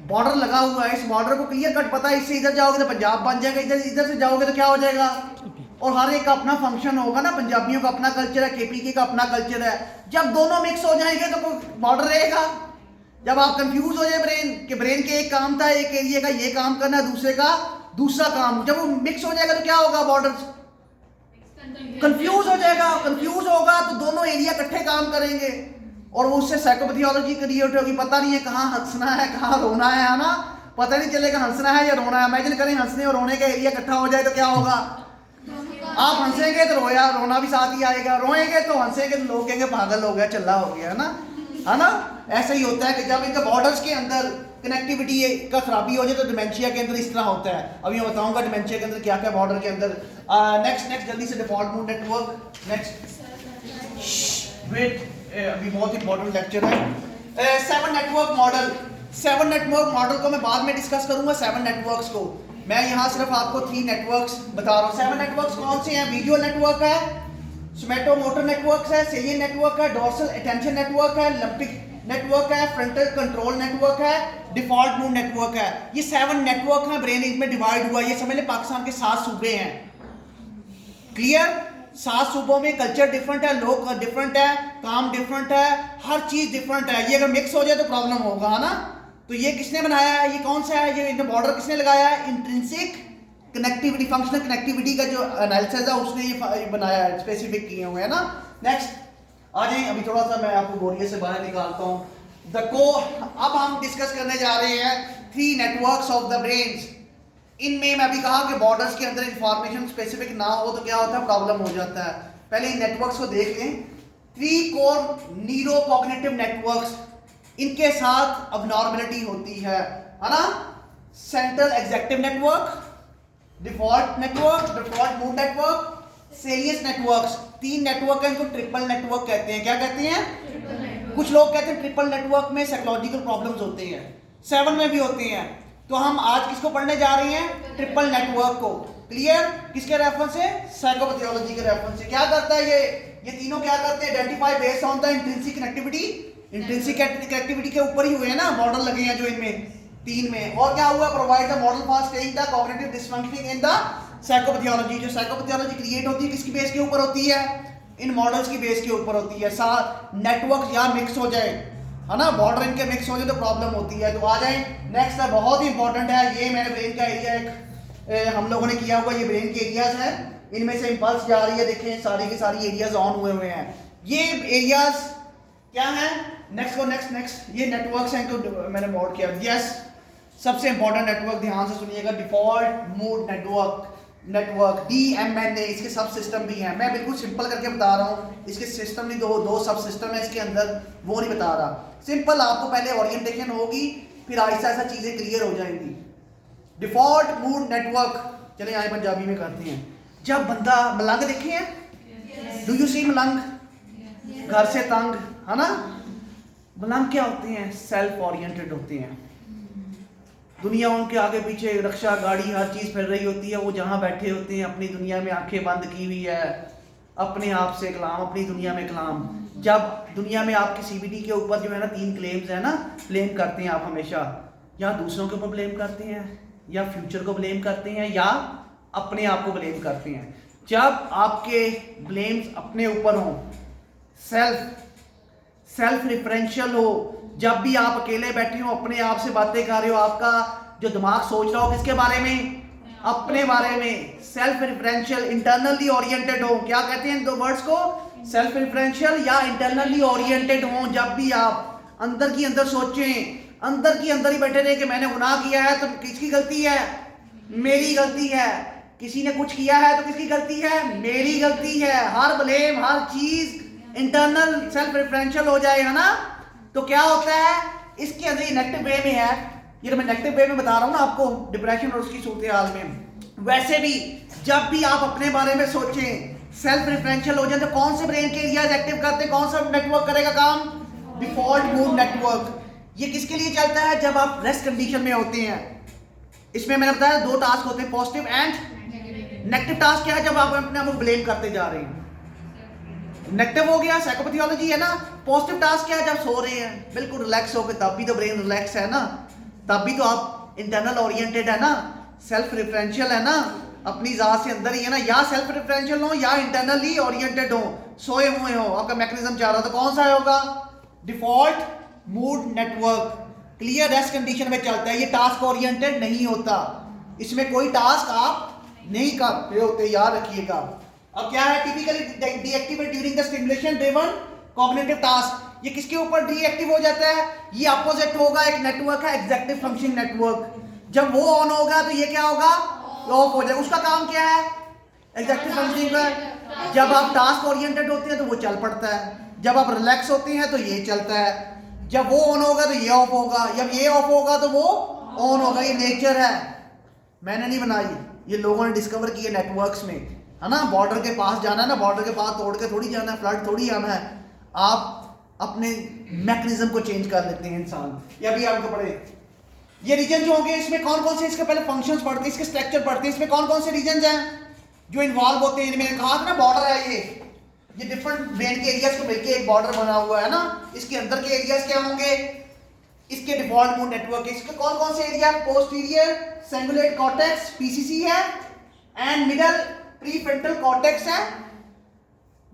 बॉर्डर लगा हुआ है, इस बॉर्डर को क्लियर कट पता है, इससे इधर जाओगे तो पंजाब बन जाएगा, इधर से जाओगे तो क्या हो जाएगा, और हर एक का अपना फंक्शन होगा ना, पंजाबियों का अपना कल्चर है, केपी का अपना कल्चर है। जब दोनों मिक्स हो जाएंगे तो कोई बॉर्डर रहेगा। जब आप कंफ्यूज हो जाए ब्रेन कि ब्रेन के एक काम था, एक एरिया का ये काम करना, दूसरे का दूसरा काम, जब वो मिक्स हो जाएगा तो क्या होगा, बॉर्डर कंफ्यूज हो जाएगा, कंफ्यूज होगा तो दोनों एरिया इकट्ठे काम करेंगे और वो उससे साइकोपैथोलॉजी क्रिएट होगी, पता नहीं है कहाँ हंसना है कहाँ रोना है ना, पता नहीं चलेगा हंसना है या रोना है। इमेजिन करें हंसने और रोने का एरिया इकट्ठा हो जाए तो क्या होगा, आप हंसेंगे तो रोया, रोना भी साथ ही आएगा, रोएंगे तो हंसेंगे तो लोग कहेंगे पागल हो गया, चल्ला हो गया, है ना। ऐसा ही होता है कि जब इनके बॉर्डर्स के अंदर कनेक्टिविटी का खराबी हो जाए तो डिमेंशिया के अंदर इस तरह होता है। अभी मैं बताऊंगा डिमेंशिया के अंदर क्या क्या बॉर्डर के अंदर। नेक्स्ट जल्दी से default mood network, next wait, अभी बहुत इंपॉर्टेंट लेक्चर है। 7 नेटवर्क मॉडल, 7 नेटवर्क मॉडल को मैं बाद में डिस्कस करूंगा। 7 नेटवर्क्स को मैं यहाँ सिर्फ आपको 3 नेटवर्क्स बता रहा हूँ। 7 नेटवर्क्स कौन से हैं, विजुअल नेटवर्क है, सोमैटोमोटर नेटवर्क है, सेलियन नेटवर्क है, डोर्सल अटेंशन नेटवर्क है, लिम्बिक नेटवर्क है, फ्रंटल कंट्रोल नेटवर्क है, डिफॉल्ट मूड नेटवर्क है। ये 7 नेटवर्क हैं, ब्रेन में डिवाइड हुआ। ये समझ ले पाकिस्तान के 7 सूबे हैं, क्लियर। 7 सूबों में कल्चर डिफरेंट है, लोग डिफरेंट है, काम डिफरेंट है, हर चीज डिफरेंट है। ये अगर मिक्स हो जाए तो प्रॉब्लम होगा, है ना। तो ये किसने बनाया है, ये कौन सा है, ये बॉर्डर किसने लगाया है, इंट्रिंसिक कनेक्टिविटी, फंक्शनल कनेक्टिविटी का जो एनालिसिस है उसने ये बनाया है, स्पेसिफिक किए हुए हैं ना। नेक्स्ट आ जाइए, अभी थोड़ा सा मैं आपको बोरियत से बाहर निकालता हूँ। अब हम डिस्कस करने जा रहे हैं 3 नेटवर्क्स ऑफ द ब्रेन्स। इनमें मैं अभी कहा कि बॉर्डर्स के अंदर इंफॉर्मेशन स्पेसिफिक ना हो तो क्या होता है, प्रॉब्लम हो जाता है। पहले इन नेटवर्क्स को देख लें। 3 कोर न्यूरोकॉग्निटिव नेटवर्क्स, इनके साथ अबनॉर्मलिटी होती है ना। Central executive network, default network, default mood network, salience networks. 3 network है, इनको ट्रिपल नेटवर्क कहते हैं। क्या कहते हैं? कुछ लोग कहते हैं ट्रिपल नेटवर्क में साइकोलॉजिकल प्रॉब्लम्स होते हैं, 7 में भी होते हैं। तो हम आज किसको पढ़ने जा रहे हैं? ट्रिपल नेटवर्क को। क्लियर? किसके रेफरेंस से? साइकोपैथोलॉजी के रेफरेंस से। क्या करता है ये तीनों क्या करते हैं? Identify based on the intrinsic connectivity. Intrinsic connectivity के ऊपर ही हुए हैं ना, मॉडल लगे हैं जो इनमें 3 में। और क्या हुआ? Provide the model for staying the cognitive dysfunctioning in the psychopathology. जो साइकोपैथोलॉजी क्रिएट होती है किसकी बेस के ऊपर होती है? इन मॉडल्स की बेस के ऊपर होती है। नेटवर्क या मिक्स हो जाए, है ना, बॉर्डर इनके मिक्स हो जाए तो प्रॉब्लम होती है। तो आ जाए नेक्स्ट है, बहुत ही इंपॉर्टेंट है ये। मैंने ब्रेन का एरिया एक हम लोगों ने किया हुआ, ये ब्रेन के एरियाज है, इनमें से इंपल्स जा रही है, देखें सारी की सारी एरियाज ऑन हुए हैं। ये एरियाज क्या है? नेक्स्ट को नेक्स्ट ये नेटवर्क्स हैं, इनको मैंने मोड किया। यस, सबसे इंपॉर्टेंट नेटवर्क ध्यान से सुनिएगा, डिफॉल्ट मूड नेटवर्क DMNA। इसके सब सिस्टम भी हैं, मैं बिल्कुल सिंपल करके बता रहा हूँ। इसके सिस्टम नहीं, दो सब सिस्टम है इसके अंदर, वो नहीं बता रहा। सिंपल, आपको पहले ओरिएंटेशन होगी, फिर आहिस्ता आहिस्ता चीजें क्लियर हो जाएंगी। डिफॉल्ट मूड नेटवर्क, चले आए पंजाबी में करते हैं। जब बंदा मलंग देखे हैं, डू यू सी मलंग? घर से तंग, है ना। मलंग क्या होते हैं? सेल्फ ओरिएंटेड होते हैं। दुनिया उनके आगे पीछे, रक्षा गाड़ी हर चीज फिर रही होती है, वो जहाँ बैठे होते हैं अपनी दुनिया में आंखें बंद की हुई है, अपने आप से कलाम, अपनी दुनिया में कलाम। जब दुनिया में आपकी CBD के ऊपर जो है ना 3 क्लेम्स है ना, ब्लेम करते हैं आप हमेशा, या दूसरों के ऊपर ब्लेम करते हैं, या फ्यूचर को ब्लेम करते हैं, या अपने आप को ब्लेम करते हैं। जब आपके ब्लेम्स अपने ऊपर हों, सेल्फ रिफरेंशियल हो, जब भी आप अकेले बैठे हो, अपने आप से बातें कर रहे हो, आपका जो दिमाग सोच रहा हो किसके बारे में? अपने बारे में। सेल्फ रिफरेंशियल, इंटरनली ओरिएंटेड हो। क्या कहते हैं इन 2 वर्ड्स को? सेल्फ रिफरेंशियल या इंटरनली ओरिएंटेड हो। जब भी आप अंदर की अंदर सोचें, अंदर की अंदर ही बैठे रहे कि मैंने गुनाह किया है तो किसकी गलती है? मेरी गलती है। किसी ने कुछ किया है तो किसकी गलती है? मेरी गलती है। हर ब्लेम, हर चीज इंटरनल सेल्फ रिफरेंशियल हो जाए, है ना। तो क्या होता है? इसके अंदर नेगेटिव वे में है, ये तो मैं नेगेटिव वे में बता रहा हूँ ना आपको, डिप्रेशन और उसकी सूरत हाल में। वैसे भी जब भी आप अपने बारे में सोचें, सेल्फ रिफरेंशियल हो जाए, तो कौन से ब्रेन के एरियाज एक्टिव करते हैं? कौन सा नेटवर्क करेगा काम? Default mood network. ये किसके लिए चलता है? जब आप रेस्ट कंडीशन में होते हैं। इसमें मैंने बताया 2 टास्क होते हैं, पॉजिटिव एंड नेगेटिव। टास्क क्या है? जब आप अपने आप को ब्लेम करते जा रहे हैं, नेगेटिव हो गया, साइकोपैथोलॉजी है ना। पॉजिटिव टास्क क्या है? जब सो रहे हैं बिल्कुल रिलैक्स होकर, तब भी तो ब्रेन रिलैक्स है ना, तब भी तो आप इंटरनल ओरिएंटेड है ना, सेल्फ रिफरेंशियल है ना, अपनी जात से अंदर ही है ना। या सेल्फ रिफरेंशियल हो या इंटरनली ओरिएंटेड हो, सोए हुए हो, आपका मैकेनिज्म चाह रहा, तो कौन सा होगा? Default mood network. Clear? Rest condition में चलता है, ये टास्क ओरिएंटेड नहीं होता, इसमें कोई टास्क आप नहीं कर रहे होते, याद रखिएगा। अब क्या है? Typically deactivate during the stimulation driven cognitive task. ये किसके ऊपर डीएक्टिव हो जाता है? ये अपोजिट होगा, एक नेटवर्क है एग्जीक्यूटिव फंक्शनिंग नेटवर्क। जब वो ऑन होगा तो ये क्या होगा? ऑफ हो जाएगा। उसका काम क्या है? एग्जीक्यूटिव फंक्शनिंग का। जब आप टास्क ओरिएंटेड होते हैं तो वो चल पड़ता है, जब आप रिलैक्स होते हैं तो ये चलता है, जब वो ऑन होगा तो ये ऑफ होगा, जब ये ऑफ होगा तो वो ऑन होगा। ये नेचर है, मैंने नहीं बनाई, ये लोगों ने डिस्कवर किए नेटवर्क्स में, है ना। बॉर्डर के पास जाना है ना, बॉर्डर के पास तोड़ के थोड़ी जाना है, फ्लड थोड़ी आना है। आप अपने मैकेनिज्म को चेंज कर लेते हैं इंसान। ये अभी आपको पढ़े, ये रीजन जो होंगे इसमें कौन कौन से, इसके पहले फंक्शंस पढ़ते हैं, इसके स्ट्रक्चर पढ़ते हैं, इसमें कौन कौन से रीजन हैं जो इन्वॉल्व होते हैं। मैंने कहा था ना बॉर्डर है ये डिफरेंट ब्रेन के एरियाज को मिलकर एक बॉर्डर बना हुआ है ना। इसके अंदर के एरियाज क्या होंगे? इसके डिफॉल्ट मूड नेटवर्क। इसके कौन कौन से एरिया? पोस्टीरियर सेंगुलेट कॉर्टेक्स PCC है, एंड मिडल प्रीफ्रंटल कॉर्टेक्स है,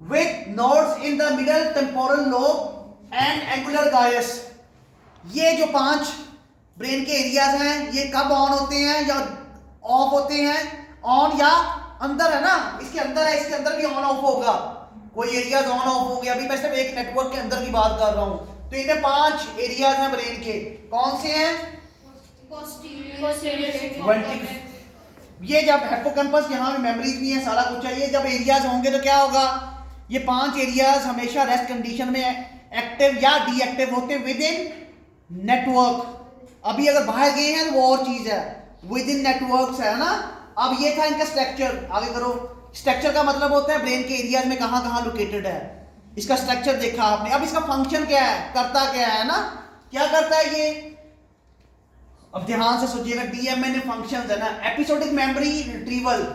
with nodes in the middle temporal lobe and angular gyrus। ये जो 5 ब्रेन के एरियाज हैं ये कब ऑन होते हैं या ऑफ होते हैं? ऑन या अंदर है ना, इसके अंदर है, इसके अंदर भी ऑन ऑफ होगा, कोई एरियाज ऑन ऑफ हो गया। अभी मैं सिर्फ एक नेटवर्क के अंदर की बात कर रहा हूं। तो इनमें 5 एरियाज हैं ब्रेन के, कौन से हैं? ये जब हिप्पोकैम्पस, यहाँ में मेमोरीज भी है, सारा कुछ है, ये जब एरियाज होंगे तो क्या होगा? ये 5 एरियाज हमेशा रेस्ट कंडीशन में एक्टिव या डीएक्टिव होते विद इन नेटवर्क। अभी अगर बाहर गए हैं तो वो और चीज है, विद इन नेटवर्क्स है ना। अब ये था इनका स्ट्रक्चर, आगे करो। स्ट्रक्चर का मतलब होता है ब्रेन के एरियाज में कहां कहां लोकेटेड है, इसका स्ट्रक्चर देखा आपने। अब इसका फंक्शन क्या है, करता क्या है ना, क्या करता है ये? अब ध्यान से सोचिएगा, डीएमएन फंक्शंस है ना। Episodic memory retrieval,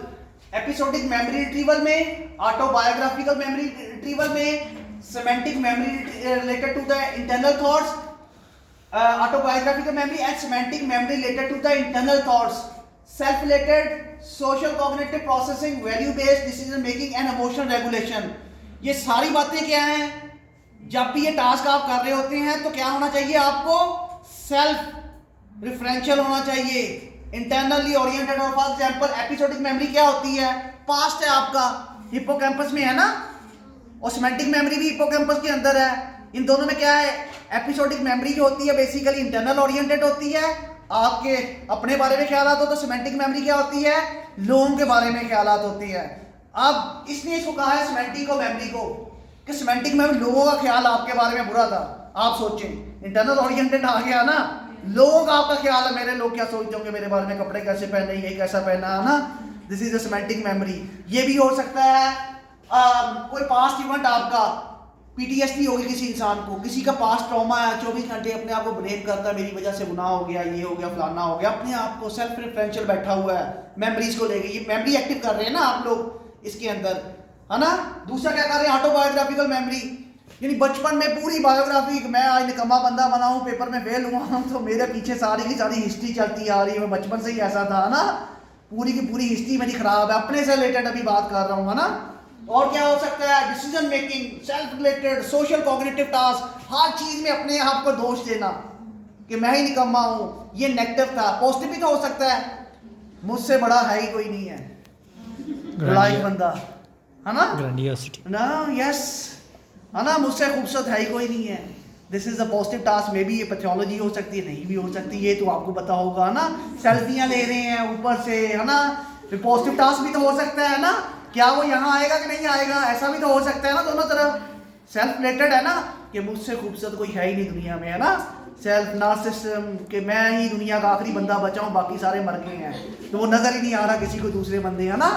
episodic memory retrieval में, ऑटोबायोग्राफिकल मेमोरी रिट्रीवल में, semantic memory related to the internal thoughts, autobiographical memory and semantic memory related to the internal thoughts, self related, social cognitive processing, value based decision making and emotional regulation. ये सारी बातें क्या हैं? जब भी ये task आप कर रहे होते हैं तो क्या होना चाहिए आपको? सेल्फ रिफरेंशियल होना चाहिए, इंटरनली ओरिएंटेड। और फॉर एग्जांपल एपिसोडिक मेमोरी क्या होती है? पास्ट है आपका, हिप्पोकैम्पस में है ना, और सेमेंटिक मेमोरी भी हिप्पोकैम्पस के अंदर है। इन दोनों में क्या है? एपिसोडिक मेमोरी जो होती है बेसिकली इंटरनल ओरिएंटेड होती है, आपके अपने बारे में ख्यालात हो। तो सेमेंटिक मेमोरी क्या होती है? लोगों के बारे में ख्यालात होती है। अब इसने इसको कहा है सेमेंटिक और मेमोरी को, कि सेमेंटिक मेमोरी लोगों का ख्याल आपके बारे में बुरा था। आप सोचें, इंटरनल ओरिएंटेड आ गया ना, लोगों का आपका ख्याल है, मेरे लोग क्या सोचते होंगे मेरे बारे में, कपड़े कैसे पहने, ये कैसा पहना है ना। This is the semantic memory. ये भी हो सकता है कोई पास्ट इवेंट आपका, पीटीएसडी होगी किसी इंसान को, किसी का पास्ट ट्रॉमा है, 24 घंटे अपने आप को ब्लेम करता है, मेरी वजह से गुनाह हो गया, ये हो गया, फलाना हो गया, अपने आप को सेल्फ रिफरेंशियल बैठा हुआ है मेमोरीज को लेके। ये मेमोरी एक्टिव कर रहे हैं ना आप लोग इसके अंदर, है ना। दूसरा क्या कर रहे हैं? ऑटोबायोग्राफिकल मेमोरी, यानी बचपन में पूरी बायोग्राफी, मैं आज निकम्मा बंदा बना हूँ, पेपर में फेल हुआ हूँ, तो मेरे पीछे सारी की सारी हिस्ट्री चलती आ रही है, मैं बचपन से ही ऐसा था ना, पूरी की पूरी हिस्ट्री मेरी खराब है, अपने से रिलेटेड अभी बात कर रहा हूँ, है ना। और क्या हो सकता है? Decision making, self related, social cognitive task, हर चीज में अपने आप को दोष देना कि मैं ही निकम्मा हूँ, ये नेगेटिव था। पॉजिटिव भी तो हो सकता है, मुझसे बड़ा है ही कोई नहीं है, लाइक बंदा, है ना, ग्रैंडियोसिटी ना, यस, है ना, मुझसे खूबसूरत है ही कोई नहीं है। This is a positive task. May be ये पैथोलॉजी हो सकती है, नहीं भी हो सकती, ये तो आपको पता होगा ना। सेल्फियां ले रहे हैं ऊपर से, है ना, पॉजिटिव टास्क भी तो हो सकता है ना। क्या वो यहाँ आएगा कि नहीं आएगा? ऐसा भी तो हो सकता है ना, दोनों तरफ। सेल्फ रिलेटेड है ना, कि मुझसे खूबसूरत कोई है ही नहीं दुनिया में, है ना। सेल्फ नार्सिसिज्म, कि मैं ही दुनिया का आखिरी बंदा बचा हूँ, बाकी सारे मर गए हैं, तो वो नजर ही नहीं आ रहा किसी को दूसरे बंदे, है ना।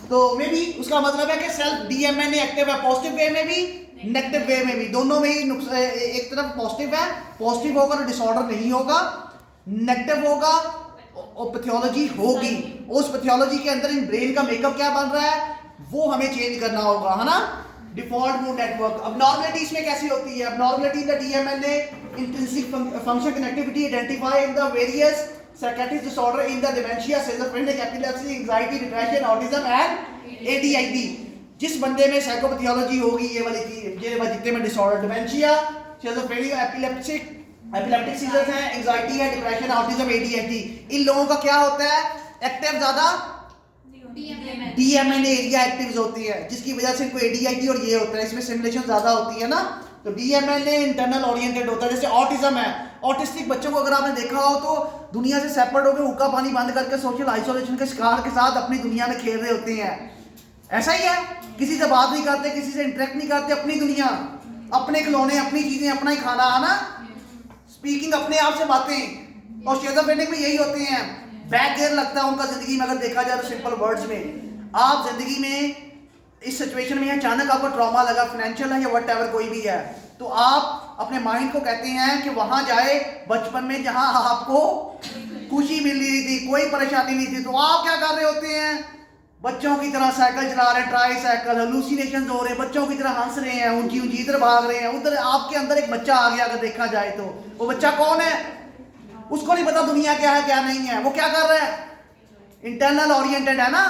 तो मे बी उसका मतलब है कि सेल्फ डीएमएन एक्टिव है, पॉजिटिव वे में भी, नेगेटिव वे में भी, दोनों में ही एक तरफ पॉजिटिव है, पॉजिटिव होगा तो डिसऑर्डर नहीं होगा, नेगेटिव होगा और पैथोलॉजी होगी। उस पैथोलॉजी के अंदर इन ब्रेन का मेकअप क्या बन रहा है वो हमें चेंज करना होगा, है ना। Default mood network. Abnormality इसमें कैसी होती है? Abnormality in the DMN a intrinsic function connectivity identify in the various psychiatric disorder in the dementia, schizophrenic, epilepsy, anxiety, depression, autism and एडीआईडी। जिस बंदे में साइकोपैथोलॉजी होगी, ये वाली चीज, ये जितने में disorder, dementia, schizophrenic, epileptic seizures हैं, एंजाइटी है, डिप्रेशन, ऑटिज्म, एडीएचडी, इन लोगों का क्या होता है? एक्टिव ज्यादा डीएमएनए एरिया एक्टिव्स होती है, जिसकी वजह से इनको एडीआईडी और ये होता है, इसमें सिमुलेशन ज्यादा होती है ना। तो डीएमएनए इंटरनल ओरिएंटेड होता है। जैसे ऑटिज्म है, ऑटिस्टिक बच्चों को अगर आपने देखा हो तो दुनिया से सेपरेट होकर हुक्का पानी बंद करके सोशल आइसोलेशन के शिकार के साथ अपनी दुनिया में खेल रहे होते हैं। ऐसा ही है, किसी से बात नहीं करते, किसी से इंटरेक्ट नहीं करते, अपनी दुनिया, अपने खिलौने, अपनी चीजें, अपना ही खाना, आना, स्पीकिंग, अपने आप से बातें। और शिज़ोफ्रेनिक में यही होते हैं, बैक गियर लगता है उनका जिंदगी में, अगर देखा जाए तो सिंपल वर्ड्स में। आप जिंदगी में इस सिचुएशन में अचानक आपको ट्रॉमा लगा, फाइनेंशियल है या व्हाटएवर कोई भी है, तो आप अपने माइंड को कहते हैं कि वहां जाए बचपन में जहां आपको खुशी मिल रही थी, कोई परेशानी नहीं थी। तो आप क्या कर रहे होते हैं? बच्चों की तरह साइकिल चला रहे हैं, ट्राई साइकिल, हेलुसिनेशंस हो रहे हैं, बच्चों की तरह हंस रहे हैं, ऊंची ऊंची इधर भाग रहे हैं, उधर। आपके अंदर एक बच्चा आ गया, अगर देखा जाए तो वो बच्चा कौन है? उसको नहीं पता दुनिया क्या है क्या नहीं है, वो क्या कर रहा है? इंटरनल ओरिएंटेड है ना।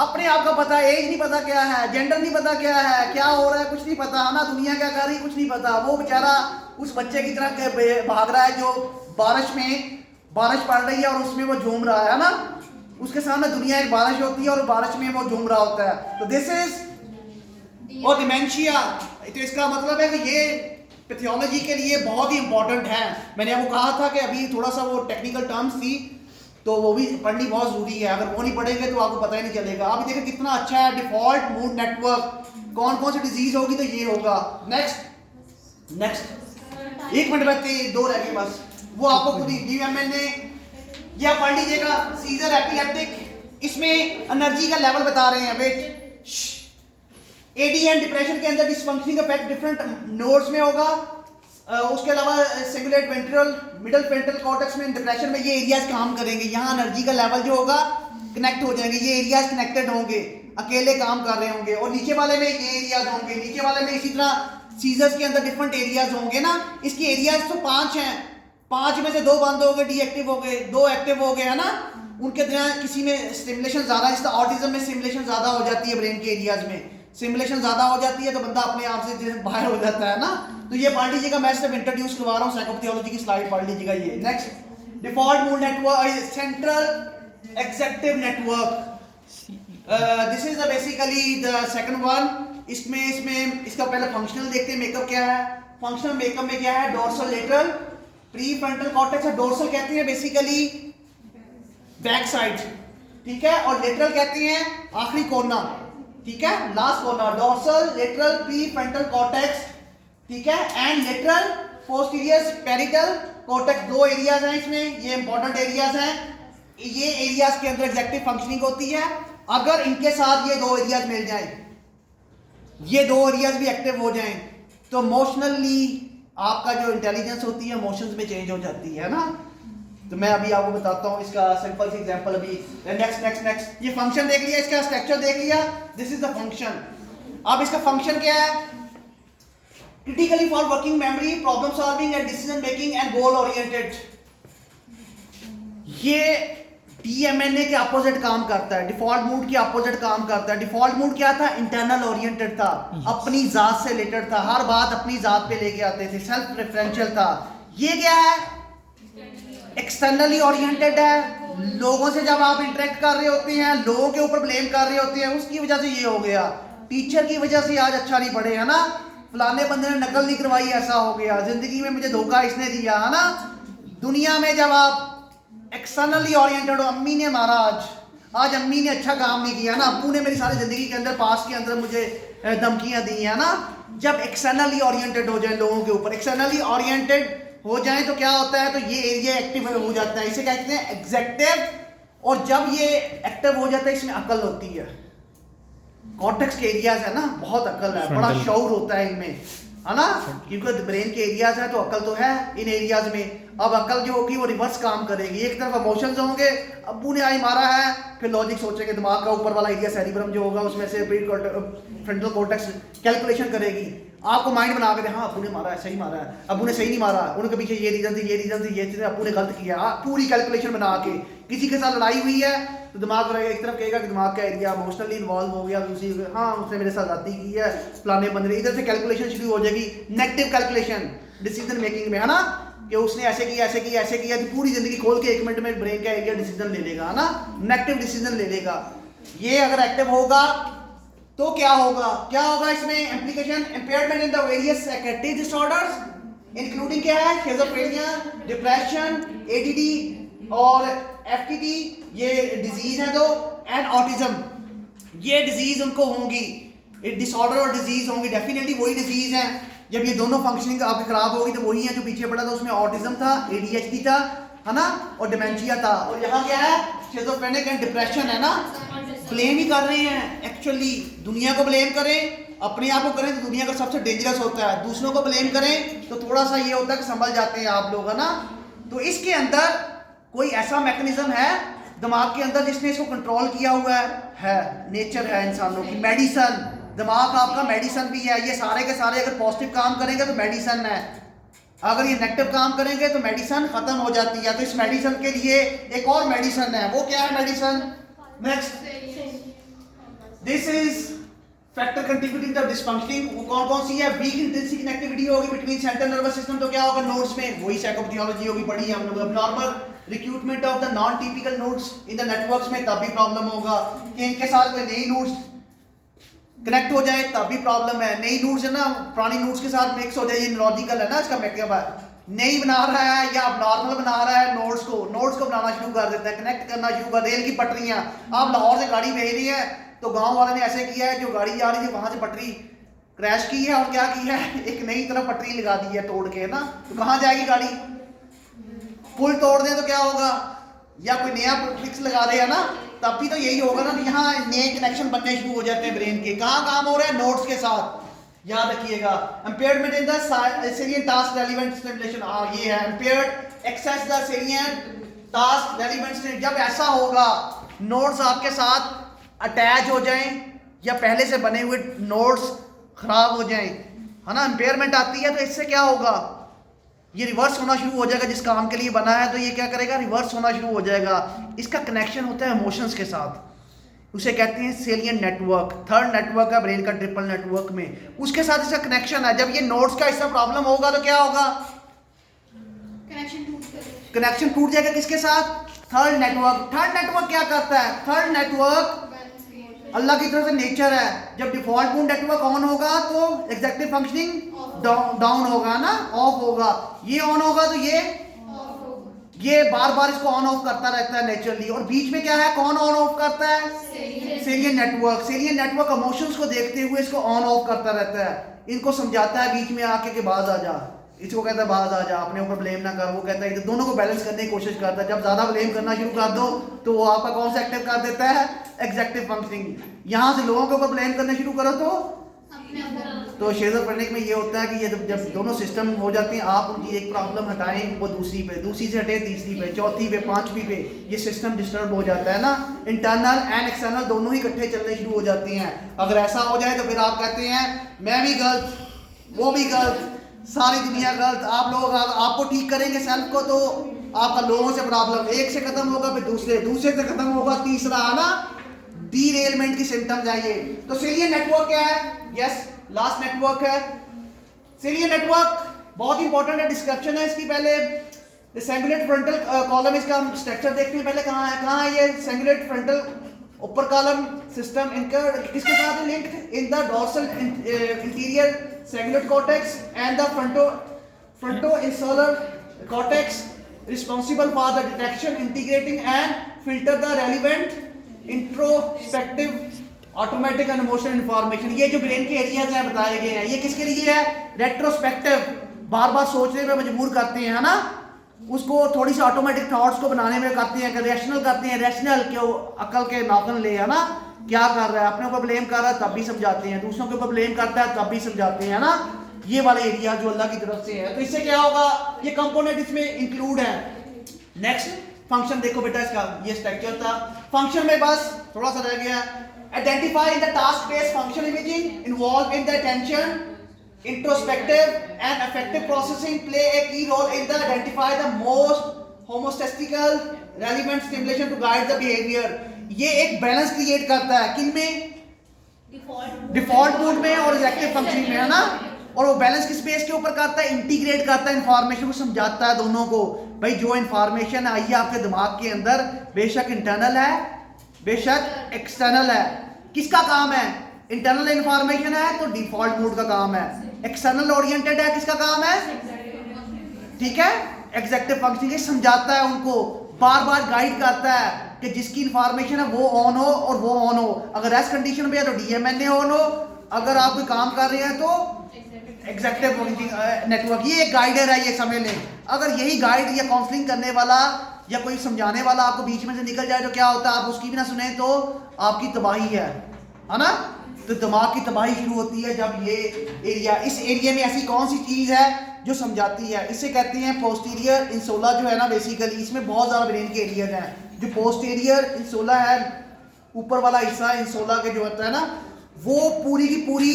अपने आप का पता, एज नहीं पता क्या है, जेंडर नहीं पता क्या है, क्या हो रहा है कुछ नहीं पता है ना, दुनिया क्या कर रही कुछ नहीं पता। वो बेचारा उस बच्चे की तरह भाग रहा है जो बारिश पड़ रही है और उसमें वो झूम रहा है ना, उसके सामने दुनिया एक बारिश होती है और बारिश में वो झूम रहा होता है। तो दिस इज और डिमेंशिया, तो इसका मतलब है कि ये पैथोलॉजी के लिए बहुत ही इंपॉर्टेंट है। मैंने आपको कहा था कि अभी थोड़ा सा वो टेक्निकल टर्म्स थी तो वो भी पढ़नी बहुत जरूरी है, अगर वो नहीं पढ़ेंगे तो आपको पता ही नहीं चलेगा। आप देखिए कितना अच्छा है डिफॉल्ट मूड नेटवर्क, कौन कौन सी डिजीज होगी तो ये होगा। नेक्स्ट 1 मिनट में 2 रह गए बस, वो आपको खुद ही DMN ने ये आप पढ़ लीजिएगा। सीजर एपिलेप्टिक, इसमें एनर्जी का लेवल बता रहे हैं। वेट, ADN डिप्रेशन के अंदर डिसफंक्शनिंग इफेक्ट डिफरेंट नोड्स में होगा। उसके अलावा cingulate ventral middle frontal cortex में डिप्रेशन में ये एरियाज काम करेंगे, यहाँ एनर्जी का लेवल जो होगा कनेक्ट हो जाएंगे, ये एरियाज कनेक्टेड होंगे, अकेले काम कर रहे होंगे। और नीचे वाले में ये एरियाज होंगे, नीचे वाले में इसी तरह सीजर्स के अंदर डिफरेंट एरियाज होंगे ना। इसके एरियाज तो 5 हैं, 5 में से 2 बंद हो गए, डीएक्टिव हो गए, 2 एक्टिव हो गए, है ना। उनके दरमियान किसी में स्टिमुलेशन ज्यादा, जैसे ऑटिज्म में स्टिमुलेशन ज्यादा हो जाती है, ब्रेन के एरियाज में स्टिमुलेशन ज्यादा हो जाती है तो बंदा अपने आप से बाहर हो जाता है ना। तो ये पढ़ लीजिएगा, मैं सिर्फ इंट्रोड्यूस करवा रहा हूँ, साइकोपैथोलॉजी की स्लाइड पढ़ लीजिएगा ये। Next default mood network, central executive network, this is basically the second one. इसमें इसका पहले फंक्शनल देखते हैं, मेकअप क्या है। फंक्शनल मेकअप में क्या है, dorsal lateral pre frontal cortex, dorsal कहते हैं बेसिकली बैक साइड, ठीक है, और लेटरल कहते हैं आखिरी कोना, ठीक है, लास्ट कोना। Dorsal lateral pre frontal cortex, ठीक है, and lateral posterior parietal cortex, 2 areas हैं इसमें, ये इंपॉर्टेंट एरियाज हैं। ये एरियाज के अंदर एग्जेक्टिव फंक्शनिंग होती है। अगर इनके साथ ये 2 एरियाज मिल जाएं, ये 2 एरियाज भी एक्टिव हो जाएं, तो इमोशनली आपका जो इंटेलिजेंस होती है इमोशंस में चेंज हो जाती है ना। तो मैं अभी आपको बताता हूँ इसका सिंपल सी एग्जांपल। अभी नेक्स्ट ये फंक्शन देख लिया, इसका स्ट्रक्चर देख लिया, दिस इज द फंक्शन। अब इसका फंक्शन क्या है, critically for working memory, problem solving and decision making and goal oriented. ये DMNA के अपोजिट काम करता है, डिफॉल्ट मूड के अपोजिट काम करता है। डिफॉल्ट मूड क्या था, इंटरनल ओरिएंटेड था, अपनी जात से रिलेटेड था, हर बात अपनी जात पे लेके आते थे, सेल्फ रेफरेंशियल था। ये क्या है, एक्सटर्नली ओरिएंटेड है, लोगों से जब आप इंटरेक्ट कर रहे होते हैं, लोगों के ऊपर ब्लेम कर रहे होते हैं, उसकी वजह से ये हो गया, टीचर की वजह से आज अच्छा नहीं पढ़े, है ना, फलाने बंदे ने नकल नहीं करवाई ऐसा हो गया, जिंदगी में मुझे धोखा इसने दिया, है ना। दुनिया में जब आप एक्सटर्नली ओरिएंटेड हो, अम्मी ने मारा, आज अम्मी ने अच्छा काम नहीं किया ना, अब्बू ने मेरी सारी जिंदगी के अंदर पास के अंदर मुझे धमकियां दी है ना। जब एक्सटर्नली ओरिएंटेड हो जाए लोगों के ऊपर, एक्सटर्नली ओरिएंटेड हो जाए तो क्या होता है, तो ये एरिया एक्टिव हो जाता है, इसे कहते हैं एग्जेक्टिव। और जब ये एक्टिव हो जाता है इसमें अकल होती है, कॉर्टेक्स के एरियाज है ना, बहुत अकल है, बड़ा शौर होता है इनमें, है ना, क्योंकि ब्रेन के एरियाज है तो अकल तो है इन एरियाज में। अब अकल जो होगी वो रिवर्स काम करेगी, एक तरफ इमोशंस होंगे, अब्बू ने आई मारा है, फिर लॉजिक सोचेंगे, दिमाग का ऊपर वाला एरिया सेरिब्रम जो होगा उसमें से फ्रंटल कॉर्टेक्स कैलकुलेशन करेगी, आपको माइंड बना के, हाँ अब्बू ने मारा है, सही मारा है, अब्बू ने सही नहीं मारा, उनके पीछे ये रीजन थी, ये रीजन थी, ये चीज़ अब्बू ने गलत किया, पूरी कैलकुलेशन बना के। किसी के साथ लड़ाई हुई है तो दिमाग रहेगा, एक तरफ कहेगा कि दिमाग का एरिया इमोशनली इन्वॉल्व हो गया, दूसरी हाँ उसने मेरे साथ गलती की है, फलाने बंदे, इधर से कैलकुलेशन शुरू हो जाएगी, नेगेटिव कैलकुलेशन डिसीजन मेकिंग में, है ना, कि उसने ऐसे किया ऐसे किया ऐसे किया, तो पूरी जिंदगी खोल के 1 मिनट में ब्रेन का एरिया डिसीजन ले लेगा, है ना, नेगेटिव डिसीजन ले लेगा। ये अगर एक्टिव होगा तो क्या होगा इसमें एम्प्लीकेशन, impairment in the various psychiatric disorders including क्या है, शिज़ोफ्रेनिया, डिप्रेशन, ADD और FTD, ये डिजीज है दो, एंड ऑटिज्म, ये डिजीज उनको होंगी, डिसऑर्डर और डिजीज होंगी, डेफिनेटली वही डिजीज है। जब ये दोनों फंक्शनिंग आपकी खराब होगी तो वही है जो पीछे पड़ा था, उसमें ऑटिज्म था, ADHD था, है ना, और डिमेंशिया था। और यहाँ क्या है, शिज़ोफ्रेनिक एंड डिप्रेशन, है ना। ब्लेम ही कर रहे हैं एक्चुअली, दुनिया को ब्लेम करें, अपने आप को करें तो दुनिया का सबसे डेंजरस होता है, दूसरों को ब्लेम करें तो थोड़ा सा ये होता है कि संभल जाते हैं आप लोग, है ना। तो इसके अंदर कोई ऐसा मैकेनिज्म है दिमाग के अंदर जिसने इसको कंट्रोल किया हुआ है नेचर है इंसानों की, मेडिसन, दिमाग आपका मेडिसन भी है। ये सारे के सारे अगर पॉजिटिव काम करेंगे तो मेडिसन है, अगर ये नेगेटिव काम करेंगे तो मेडिसन खत्म हो जाती है। तो इस मेडिसन के लिए एक और मेडिसन है, वो क्या है medicine, next this is factor contributing to dysfunctioning. वो कौन कौन सी है? वीक इंटेंसिव कनेक्टिविटी होगी बिटवीन सेंट्रल नर्वस सिस्टम, तो क्या होगा नोड्स में, वही साइकोपैथोलॉजी होगी, पढ़ी है हम लोग। Abnormal recruitment of the non typical nodes in the networks में, तब भी प्रॉब्लम होगा कि इनके साथ कोई नई नोड्स कनेक्ट हो जाए, तब भी प्रॉब्लम है। नई नोड्स है ना पुरानी नोड्स के साथ मिक्स हो जाए, ये लॉजिकल है ना, इसका मतलब है नई बना रहा है या अबनॉर्मल बना रहा है नोड्स को बनाना शुरू कर देता है, कनेक्ट करना शुरू कर। रेल की पटरियां, आप लाहौर से गाड़ी भेज रही है तो गांव वाले ने ऐसे किया है, जो गाड़ी जा रही है वहां से पटरी क्रैश की है और क्या की है, एक नई तरफ पटरी लगा दी है तोड़ के ना, तो कहां जाएगी गाड़ी? पुल तोड़ दें तो क्या होगा, या कोई नया फिक्स लगा रहे हैं ना, तब भी तो यही होगा ना, यहाँ नए कनेक्शन बनने शुरू हो जाते हैं ब्रेन के। कहाँ काम हो रहा है? नोड्स के साथ, याद रखिएगा। इम्पेयरमेंट इन द सेरियन टास्क रेलेवेंट स्टिमुलेशन, ये है इम्पेयर्ड एक्सेस द सेरियन टास्क रेलेवेंट स्टिमुलेशन। जब ऐसा होगा नोड्स आपके साथ अटैच हो जाएं या पहले से बने हुए नोड्स खराब हो जाएं, है ना, इम्पेयरमेंट आती है, तो इससे क्या होगा, ये रिवर्स होना शुरू हो जाएगा। जिस काम के लिए बना है तो ये क्या करेगा, रिवर्स होना शुरू हो जाएगा। इसका कनेक्शन होता है इमोशंस के साथ, उसे कहते हैं सेलियन नेटवर्क। थर्ड नेटवर्क है ब्रेन का ट्रिपल नेटवर्क में, उसके साथ इसका कनेक्शन है। जब ये नोड्स का हिस्सा प्रॉब्लम होगा तो क्या होगा, कनेक्शन टूट जाएगा। किसके साथ? Third network. थर्ड नेटवर्क क्या करता है? थर्ड नेटवर्क अल्लाह की तरफ से नेचर है, जब डिफॉल्ट मोड नेटवर्क ऑन होगा तो एग्जेक्टिव फंक्शनिंग डाउन होगा ना, ऑफ होगा। ये ऑन होगा तो ये बार बार इसको ऑन ऑफ करता रहता है नेचुरली। और बीच में क्या है, कौन ऑन ऑफ करता है? सेलियन नेटवर्क। सेलियन नेटवर्क इमोशंस को देखते हुए इसको ऑन ऑफ करता रहता है, इनको समझाता है बीच में आके कि बाज आ जा, इसको कहता है बाज आ जा, अपने ऊपर ब्लेम ना कर। वो कहता है, दोनों को बैलेंस करने की कोशिश करता है। जब ज्यादा ब्लेम करना शुरू कर दो तो वो आपका कौन सा एक्टिव कर देता है? Executive functioning. यहां से लोगों के ऊपर ब्लेम करना शुरू करो तो शेज़ोफ्रेनिक में ये होता है कि ये जब दोनों सिस्टम हो जाते हैं, आप उनकी एक प्रॉब्लम हटाएं वो दूसरी पे, दूसरी से हटे तीसरी पे, चौथी पे, पांचवी पे, ये सिस्टम डिस्टर्ब हो जाता है ना। इंटरनल एंड एक्सटर्नल दोनों ही इकट्ठे चलने शुरू हो जाते हैं। अगर ऐसा हो जाए तो फिर आप कहते हैं मैं भी गलत, वो भी गलत, सारी दुनिया गलत। आप लोग आपको ठीक करेंगे सेल्फ को तो आपका लोगों से प्रॉब्लम एक से खत्म होगा, फिर दूसरे से खत्म होगा, तीसरा, है ना, डीरेलमेंट की सिम्टम्स है ये। तो सेलियन नेटवर्क क्या है? यस, लास्ट नेटवर्क है सेलियन नेटवर्क, बहुत इंपॉर्टेंट है, डिस्क्रिप्शन है इसकी। पहले सेंगुलेट फ्रंटल कॉलम, इसका हम स्ट्रक्चर देखते हैं पहले। कहाँ है ये सेंगुलेट फ्रंटल ऊपर कॉलम सिस्टम? इनका किसके साथ है linked? In the dorsal interior cingulate cortex and the frontoinsular cortex, responsible for the detection, integrating and filter the relevant introspective, automatic and emotional information। ये जो ब्रेन के एरियाज हैं बताए गए हैं, ये किसके लिए है? रेट्रोस्पेक्टिव, बार बार सोचने में मजबूर करते हैं, है ना, उसको थोड़ी सी ऑटोमेटिक थॉट्स को बनाने में करते हैं, रेशनल करते हैं, रेशनल क्यों, अकल के नाखून ले, है ना, क्या कर रहा है, अपने ऊपर ब्लेम कर रहा है तब भी समझाते हैं, दूसरों के ऊपर ब्लेम करता है तब भी समझाते हैं, ना, ये वाले एरिया जो अल्लाह की तरफ से है। तो इससे क्या होगा, ये कंपोनेंट इसमें इंक्लूड है। नेक्स्ट फंक्शन देखो बेटा, इसका ये स्ट्रक्चर था। फंक्शन में बस थोड़ा सा रह गया। Identify in the task based function imaging involve in the attention, introspective and affective processing play a key role in the identify the most homeostatical relevant stimulation to guide the behaviour. ये एक balance create करता है, किन में? Default mode में और executive functioning में, है ना। और वो बैलेंस किस बेस के ऊपर करता है? इंटीग्रेट करता है इंफॉर्मेशन को, समझाता है दोनों को। भाई जो इंफॉर्मेशन आई है आपके दिमाग के अंदर, बेशक इंटरनल है बेशक एक्सटर्नल है, किसका काम है? इंटरनल इंफॉर्मेशन है तो डिफॉल्ट मोड का काम है। एक्सटर्नल ओरिएंटेड है, किसका काम है? ठीक है, एग्जेक्टिव फंक्शनिंग समझाता है उनको, बार बार गाइड करता है कि जिसकी इंफॉर्मेशन है वो ऑन हो और वो ऑन हो। अगर एस कंडीशन में है तो डीएमएनए ऑन हो, अगर आप कोई काम कर रहे हैं तो एग्जेक्टिव फंक्शनिंग नेटवर्क। ये एक गाइडर है, ये समझ लें। अगर यही गाइड या काउंसलिंग करने वाला या कोई समझाने वाला आपको बीच में से निकल जाए तो क्या होता है? आप उसकी भी ना सुने तो आपकी तबाही है ना। तो दिमाग की तबाही शुरू होती है जब ये एरिया, इस एरिया में ऐसी कौन सी चीज है जो समझाती है? इसे कहते हैं पोस्टीरियर इंसोला जो है ना, बेसिकली इसमें बहुत ज़्यादा ब्रेन के एरियाज हैं। जो पोस्टीरियर इंसोला है, ऊपर वाला हिस्सा इंसोला के जो होता है ना, वो पूरी की पूरी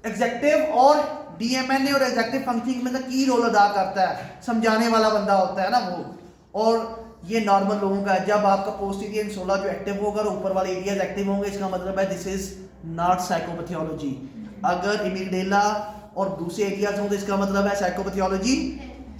एग्जेक्टिव और डीएमएनए और एग्जेक्टिव फंक्शनिंग में की रोल अदा करता है, समझाने वाला बंदा होता है ना वो। और ये नॉर्मल लोगों का है। जब आपका पोस्टीरियर इंसुला जो एक्टिव होगा और ऊपर वाले एरियाज एक्टिव होंगे, इसका मतलब है दिस इज नॉट साइकोपैथोलॉजी। अगर इमिगडेला और दूसरे एरियाज हों तो इसका मतलब है साइकोपैथोलॉजी।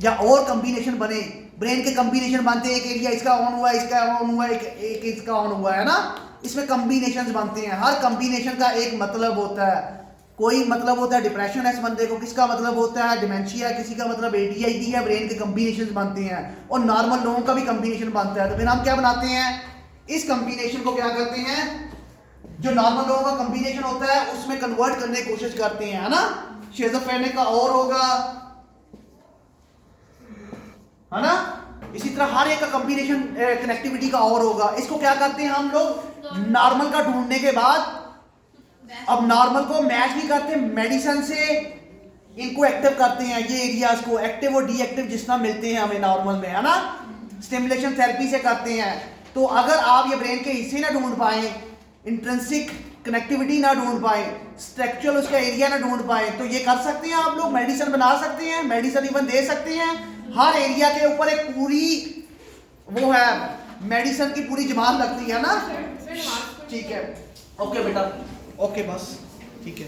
या और कॉम्बिनेशन बने, ब्रेन के कॉम्बिनेशन बनते हैं, एक एरिया इसका ऑन हुआ है, इसका ऑन हुआ है, एक इसका ऑन हुआ है ना, इसमें कॉम्बिनेशंस बनते हैं। हर कॉम्बिनेशन का एक मतलब होता है। कोई मतलब होता है डिप्रेशन है इस बंदे को, किसका मतलब होता है डिमेंशिया, किसी का मतलब ADHD है। ब्रेन के कॉम्बिनेशंस बनते हैं और नॉर्मल लोगों का भी कॉम्बिनेशन बनता है। तो फिर हम क्या बनाते हैं, इस कॉम्बिनेशन को क्या करते हैं, जो नॉर्मल लोगों का कॉम्बिनेशन होता है उसमें कन्वर्ट करने की कोशिश करते हैं, है ना। शिज़ोफ्रेनिक का और होगा, है ना। इसी तरह हर एक का कॉम्बिनेशन कनेक्टिविटी का और होगा। इसको क्या करते हैं हम लोग, नॉर्मल का ढूंढने के बाद अब नॉर्मल को मैच भी करते हैं, मेडिसिन से इनको एक्टिव करते हैं, ये एरियाज को एक्टिव और डीएक्टिव जितना मिलते हैं हमें नॉर्मल में, है ना, स्टिमुलेशन थेरेपी से करते हैं। तो अगर आप ये ब्रेन के हिस्से ना ढूंढ पाए, इंट्रिंसिक कनेक्टिविटी ना ढूंढ पाए, स्ट्रक्चरल उसका एरिया ना ढूंढ पाए, तो ये कर सकते हैं आप लोग, मेडिसिन बना सकते हैं, मेडिसिन इवन दे सकते हैं। हर एरिया के ऊपर एक पूरी वो है मेडिसिन की पूरी जमात लगती है ना। ठीक है, ओके बेटा, ओके बस ठीक है।